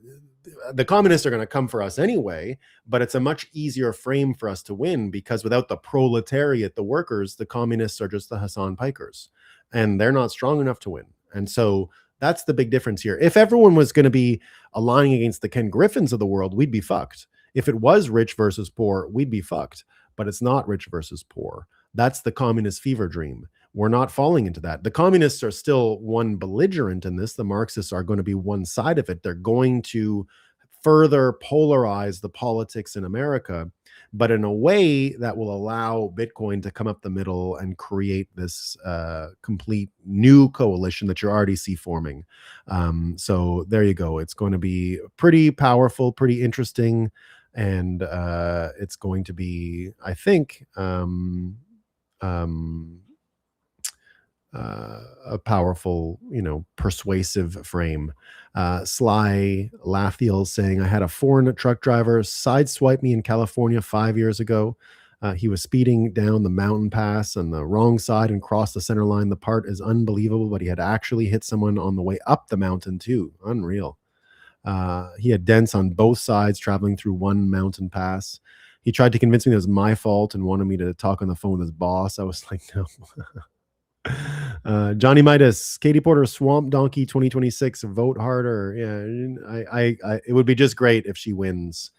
[SPEAKER 1] the communists are going to come for us anyway, but it's a much easier frame for us to win, because without the proletariat, the workers, the communists are just the Hassan Pikers, and they're not strong enough to win. And so that's the big difference here. If everyone was going to be aligning against the Ken Griffins of the world, we'd be fucked. If it was rich versus poor, we'd be fucked. But it's not rich versus poor. That's the communist fever dream. We're not falling into that. The communists are still one belligerent in this. The Marxists are going to be one side of it. They're going to further polarize the politics in America, but in a way that will allow Bitcoin to come up the middle and create this complete new coalition that you already see forming. So there you go. It's going to be pretty powerful, pretty interesting. And it's going to be, I think, a powerful, persuasive frame. Sly Lathiel saying, I had a foreign truck driver sideswipe me in California 5 years ago. He was speeding down the mountain pass on the wrong side and crossed the center line. The part is unbelievable, but he had actually hit someone on the way up the mountain too. Unreal. He had dents on both sides traveling through one mountain pass. He tried to convince me it was my fault and wanted me to talk on the phone with his boss. I was like, no. Johnny Midas, Katie Porter, Swamp Donkey 2026, vote harder. Yeah, it would be just great if she wins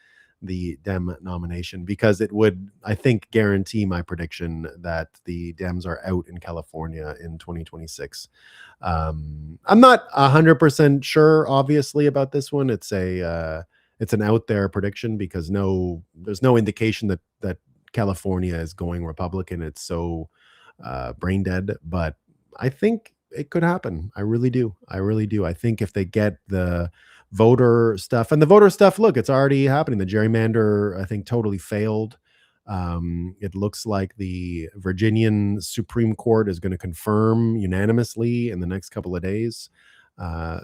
[SPEAKER 1] the Dem nomination, because it would, I think, guarantee my prediction that the Dems are out in California in 2026. I'm not 100% sure, obviously, about this one. It's an out there prediction, because there's no indication that California is going Republican. It's so brain dead, but I think it could happen. I really do. I think if they get the voter stuff, and the voter stuff, look, it's already happening. The gerrymander, I think, totally failed. It looks like the Virginian Supreme Court is going to confirm unanimously in the next couple of days.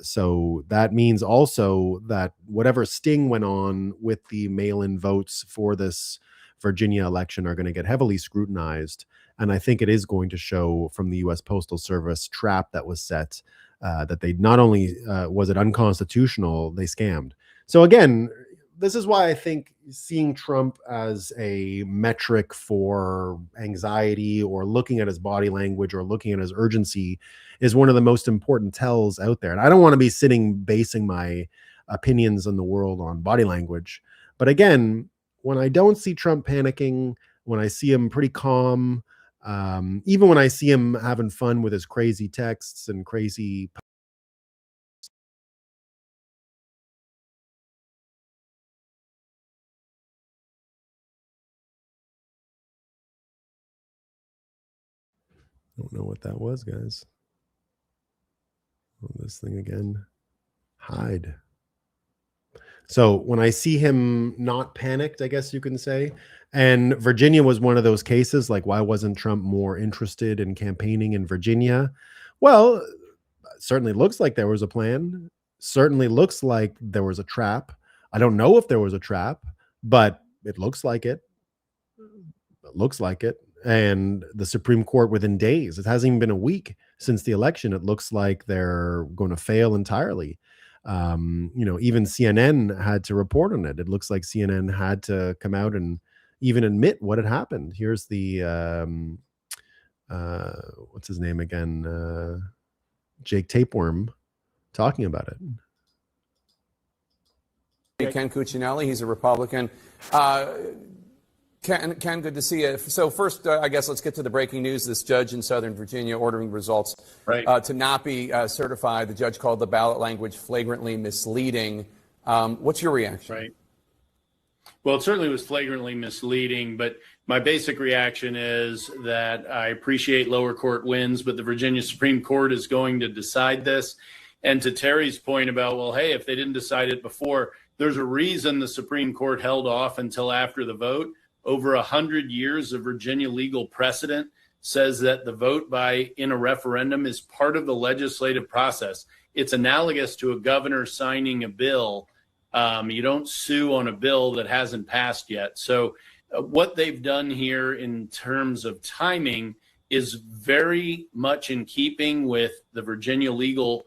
[SPEAKER 1] So that means also that whatever sting went on with the mail-in votes for this Virginia election are going to get heavily scrutinized. And I think it is going to show from the U.S. Postal Service trap that was set, that they not only was it unconstitutional, they scammed. So again, this is why I think seeing Trump as a metric for anxiety, or looking at his body language, or looking at his urgency, is one of the most important tells out there. And I don't want to be basing my opinions on the world on body language. But again, when I don't see Trump panicking, when I see him pretty calm, even when I see him having fun with his crazy texts and crazy I don't know what that was, guys. Oh, this thing again. Hide. So when I see him not panicked, I guess you can say, and Virginia was one of those cases, like, why wasn't Trump more interested in campaigning in Virginia? Well, certainly looks like there was a plan. Certainly looks like there was a trap. I don't know if there was a trap, but it looks like it. It looks like it. And the Supreme Court, within days, it hasn't even been a week since the election, it looks like they're going to fail entirely. Even CNN had to report on it. It looks like CNN had to come out and even admit what had happened. Here's the what's his name again? Jake Tapeworm talking about it.
[SPEAKER 16] Ken Cuccinelli, he's a Republican. Ken, good to see you. So first, I guess let's get to the breaking news. This judge in Southern Virginia ordering results to not be certified. The judge called the ballot language flagrantly misleading. What's your reaction?
[SPEAKER 17] Well, it certainly was flagrantly misleading, but my basic reaction is that I appreciate lower court wins, but the Virginia Supreme Court is going to decide this. And to Terry's point about, well, hey, if they didn't decide it before, there's a reason the Supreme Court held off until after the vote. Over 100 years of Virginia legal precedent says that the vote in a referendum is part of the legislative process. It's analogous to a governor signing a bill. You don't sue on a bill that hasn't passed yet. So what they've done here in terms of timing is very much in keeping with the Virginia legal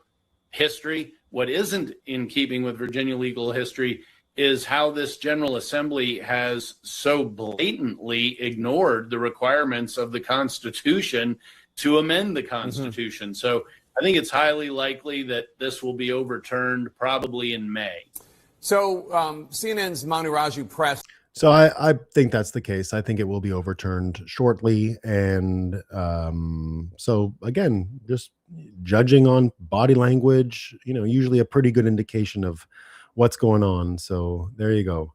[SPEAKER 17] history. What isn't in keeping with Virginia legal history is how this General Assembly has so blatantly ignored the requirements of the Constitution to amend the Constitution. So I think it's highly likely that this will be overturned probably in May.
[SPEAKER 16] So CNN's Manu Raju press.
[SPEAKER 1] So I think that's the case. I think it will be overturned shortly. And so, again, just judging on body language, usually a pretty good indication of what's going on. So there you go.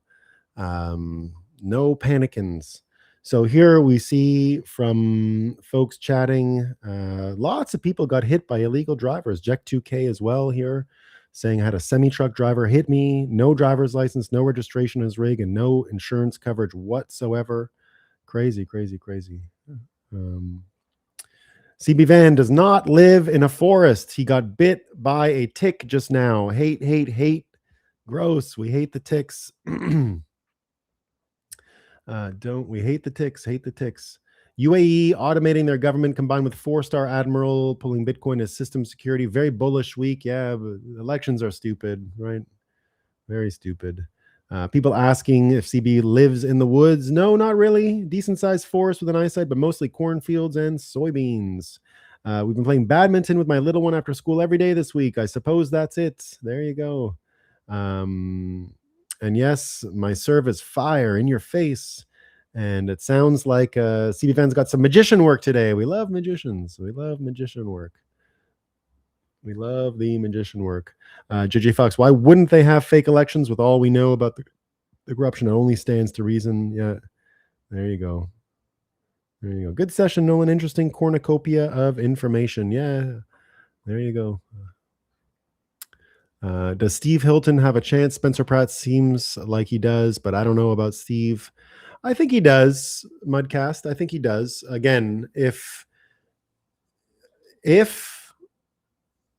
[SPEAKER 1] No panicins. So here we see from folks chatting, lots of people got hit by illegal drivers. Jack 2K as well here, saying I had a semi-truck driver hit me, no driver's license, no registration on his rig, and no insurance coverage whatsoever. Crazy, crazy, crazy. CB Van does not live in a forest. He got bit by a tick just now. Hate, hate, hate. Gross. We hate the ticks. Don't we hate the ticks? Hate the ticks. UAE automating their government combined with 4-star admiral pulling Bitcoin as system security. Very bullish week. Yeah, but elections are stupid, right? Very stupid. People asking if CB lives in the woods. No, not really. Decent sized forest with an eyesight, but mostly cornfields and soybeans. We've been playing badminton with my little one after school every day this week. I suppose that's it. There you go. And yes, my serve is fire in your face. And it sounds like CB Fan's got some magician work today. We love magicians. We love magician work. We love the magician work. JJ Fox, why wouldn't they have fake elections with all we know about the corruption? It only stands to reason. Yeah, there you go. There you go. Good session, Nolan. Interesting cornucopia of information. Yeah, there you go. Does Steve Hilton have a chance? Spencer Pratt seems like he does, but I don't know about Steve. I think he does, Mudcast. I think he does. Again, if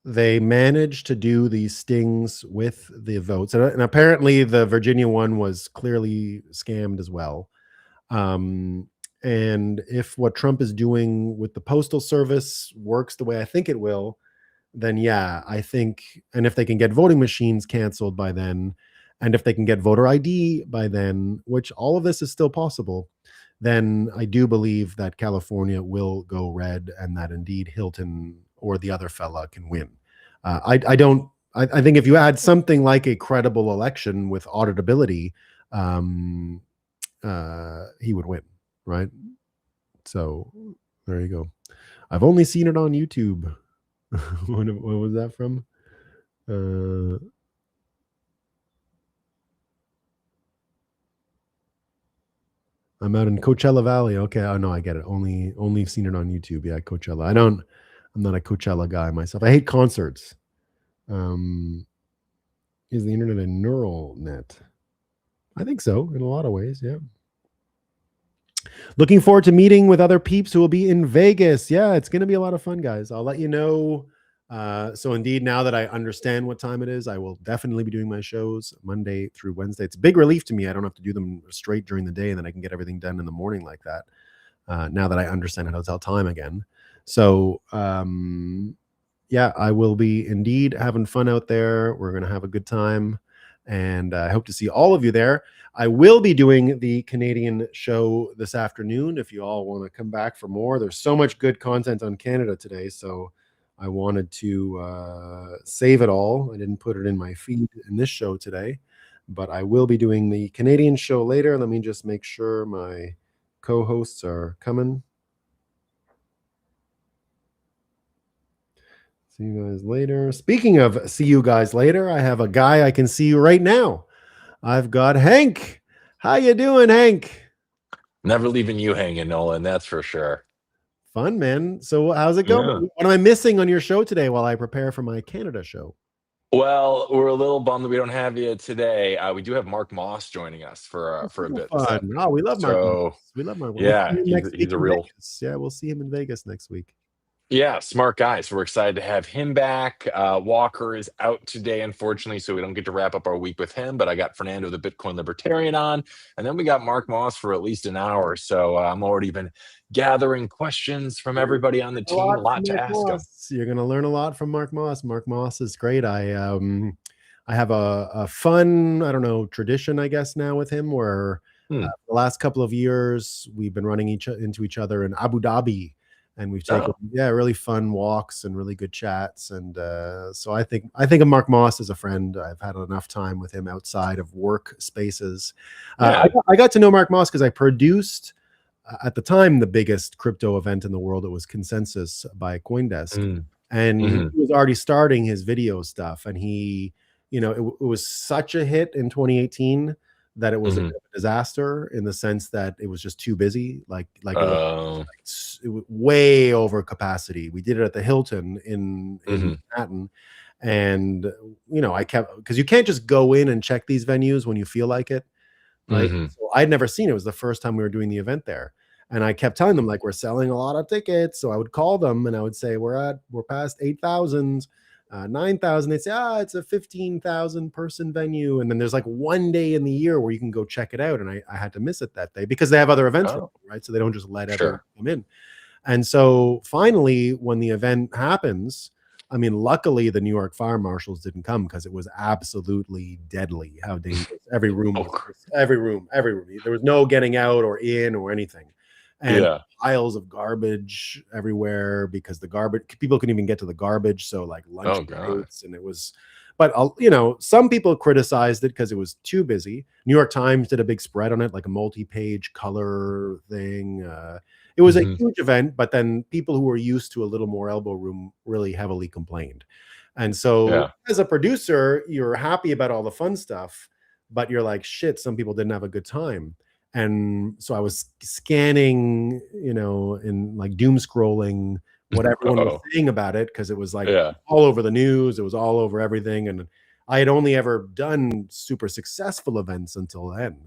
[SPEAKER 1] they manage to do these stings with the votes, and apparently the Virginia one was clearly scammed as well. And if what Trump is doing with the Postal Service works the way I think it will, then yeah, I think, and if they can get voting machines canceled by then, and if they can get voter ID by then, which all of this is still possible, then I do believe that California will go red and that indeed Hilton or the other fella can win. I think if you had something like a credible election with auditability, he would win, right? So there you go. I've only seen it on YouTube. What was that from? I'm out in Coachella Valley. Okay, oh no, I get it. Only seen it on YouTube. Yeah, Coachella. I'm not a Coachella guy myself. I hate concerts. Is the internet a neural net? I think so, in a lot of ways, yeah. Looking forward to meeting with other peeps who will be in Vegas. Yeah, it's going to be a lot of fun, guys. I'll let you know. So indeed, now that I understand what time it is, I will definitely be doing my shows Monday through Wednesday. It's a big relief to me. I don't have to do them straight during the day, and then I can get everything done in the morning like that. Now that I understand how to tell time again. So yeah, I will be indeed having fun out there. We're going to have a good time, and I hope to see all of you there. I will be doing the Canadian show this afternoon if you all want to come back for more. There's so much good content on Canada today, so I wanted to save it all. I didn't put it in my feed in this show today, but I will be doing the Canadian show later. Let me just make sure my co-hosts are coming. See you guys later. Speaking of see you guys later, I have a guy I can see you right now. I've got Hank. How you doing, Hank?
[SPEAKER 18] Never leaving you hanging, Nolan. That's for sure.
[SPEAKER 1] Fun, man. So how's it going?
[SPEAKER 18] Yeah.
[SPEAKER 1] What am I missing on your show today while I prepare for my Canada show?
[SPEAKER 18] Well, we're a little bummed that we don't have you today. We do have Mark Moss joining us for a bit.
[SPEAKER 1] Fun. Oh, we love Mark Moss. We love Mark Moss.
[SPEAKER 18] Yeah,
[SPEAKER 1] We'll see him next
[SPEAKER 18] he's
[SPEAKER 1] week
[SPEAKER 18] a
[SPEAKER 1] in
[SPEAKER 18] real
[SPEAKER 1] Vegas. Yeah, we'll see him in Vegas next week.
[SPEAKER 18] Yeah, smart guy. So we're excited to have him back. Walker is out today, unfortunately, so we don't get to wrap up our week with him. But I got Fernando, the Bitcoin Libertarian, on, and then we got Mark Moss for at least an hour. So I'm already been gathering questions from everybody on the team. A lot to ask him.
[SPEAKER 1] You're going to learn a lot from Mark Moss. Mark Moss is great. I have a fun, I don't know, tradition, I guess, now with him where the last couple of years we've been running into each other in Abu Dhabi. And we've taken really fun walks and really good chats, and so I think of Mark Moss as a friend. I've had enough time with him outside of work spaces. I got to know Mark Moss because I produced at the time the biggest crypto event in the world. It was Consensus by CoinDesk, and he was already starting his video stuff. And he, it was such a hit in 2018. That it was a disaster in the sense that it was just too busy, it was way over capacity. We did it at the Hilton in Manhattan, and I kept, because you can't just go in and check these venues when you feel like it, right? So I'd never seen it. It was the first time we were doing the event there, and I kept telling them we're selling a lot of tickets. So I would call them and I would say we're past 8,000. 9,000. They'd say, it's a 15,000 person venue. And then there's one day in the year where you can go check it out. And I had to miss it that day because they have other events, right? So they don't just let everyone come in. And so finally, when the event happens, luckily the New York fire marshals didn't come because it was absolutely deadly how dangerous every room was. Every room. There was no getting out or in or anything. And piles of garbage everywhere because people couldn't even get to the garbage. So lunch breaks, and it was, but some people criticized it because it was too busy. New York Times did a big spread on it, a multi-page color thing. It was a huge event, but then people who were used to a little more elbow room really heavily complained. And so as a producer, you're happy about all the fun stuff, but you're like, shit, some people didn't have a good time. And so I was scanning, and doom scrolling what everyone was saying about it, because it was all over the news. It was all over everything. And I had only ever done super successful events until then.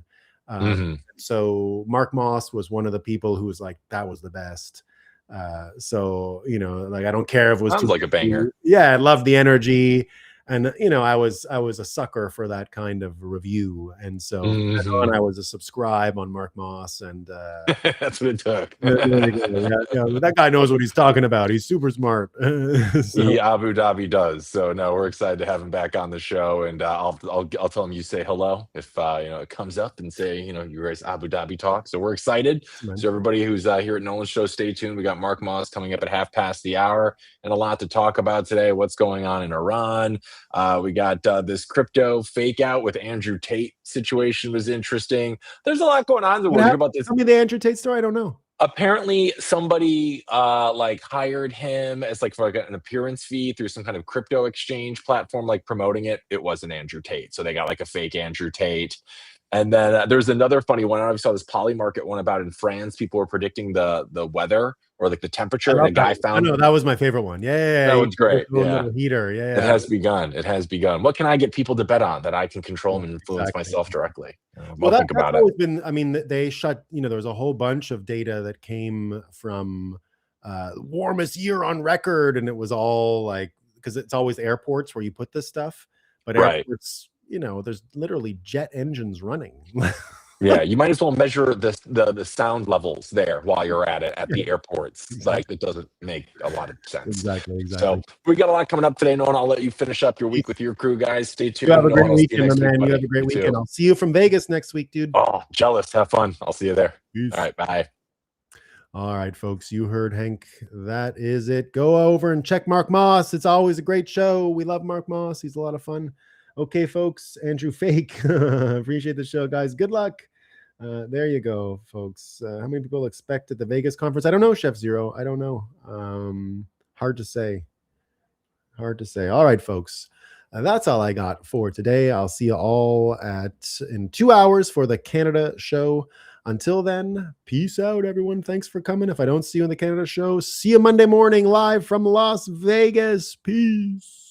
[SPEAKER 1] So Mark Moss was one of the people who was that was the best. So, I don't care if it was
[SPEAKER 18] sounds like a banger.
[SPEAKER 1] Yeah, I love the energy. And I was a sucker for that kind of review, and so I was a subscribe on Mark Moss, and
[SPEAKER 18] that's what it took.
[SPEAKER 1] That guy knows what he's talking about. He's super smart.
[SPEAKER 18] He Abu Dhabi does. So no, we're excited to have him back on the show, and I'll tell him you say hello if it comes up, and say you guys Abu Dhabi talk. So we're excited. So everybody who's here at Nolan's show, stay tuned. We got Mark Moss coming up at 1:30, and a lot to talk about today. What's going on in Iran? We got this crypto fake out with Andrew Tate situation was interesting. There's a lot going on in the world about this.
[SPEAKER 1] Tell me the Andrew Tate story. I don't know.
[SPEAKER 18] Apparently somebody hired him as for an appearance fee through some kind of crypto exchange platform, promoting it. It wasn't Andrew Tate. So they got a fake Andrew Tate. And then there's another funny one. I don't know if you saw this Polymarket one about in France. People were predicting the weather or the temperature, and a guy found.
[SPEAKER 1] No, that was my favorite one. Yeah.
[SPEAKER 18] That one's great.
[SPEAKER 1] Little heater. Yeah.
[SPEAKER 18] It has begun. What can I get people to bet on that I can control and influence myself directly?
[SPEAKER 1] Well,
[SPEAKER 18] think about it.
[SPEAKER 1] Been, they shut. There was a whole bunch of data that came from warmest year on record, and it was all because it's always airports where you put this stuff, but airports. There's literally jet engines running.
[SPEAKER 18] Yeah, you might as well measure the sound levels there while you're at it at the airports. It doesn't make a lot of sense.
[SPEAKER 1] Exactly.
[SPEAKER 18] So we got a lot coming up today, Nolan. I'll let you finish up your week with your crew, guys. Stay tuned.
[SPEAKER 1] You have a great weekend, my man. You have a great weekend. I'll see you from Vegas next week, dude.
[SPEAKER 18] Oh, jealous. Have fun. I'll see you there.
[SPEAKER 1] Peace.
[SPEAKER 18] All right, bye.
[SPEAKER 1] All right, folks, you heard Hank. That is it. Go over and check Mark Moss. It's always a great show. We love Mark Moss. He's a lot of fun. Okay, folks, Andrew Fake. Appreciate the show, guys. Good luck. There you go, folks. How many people expect at the Vegas conference? I don't know, Chef Zero. I don't know. Hard to say. All right, folks. That's all I got for today. I'll see you all in 2 hours for the Canada show. Until then, peace out, everyone. Thanks for coming. If I don't see you in the Canada show, see you Monday morning live from Las Vegas. Peace.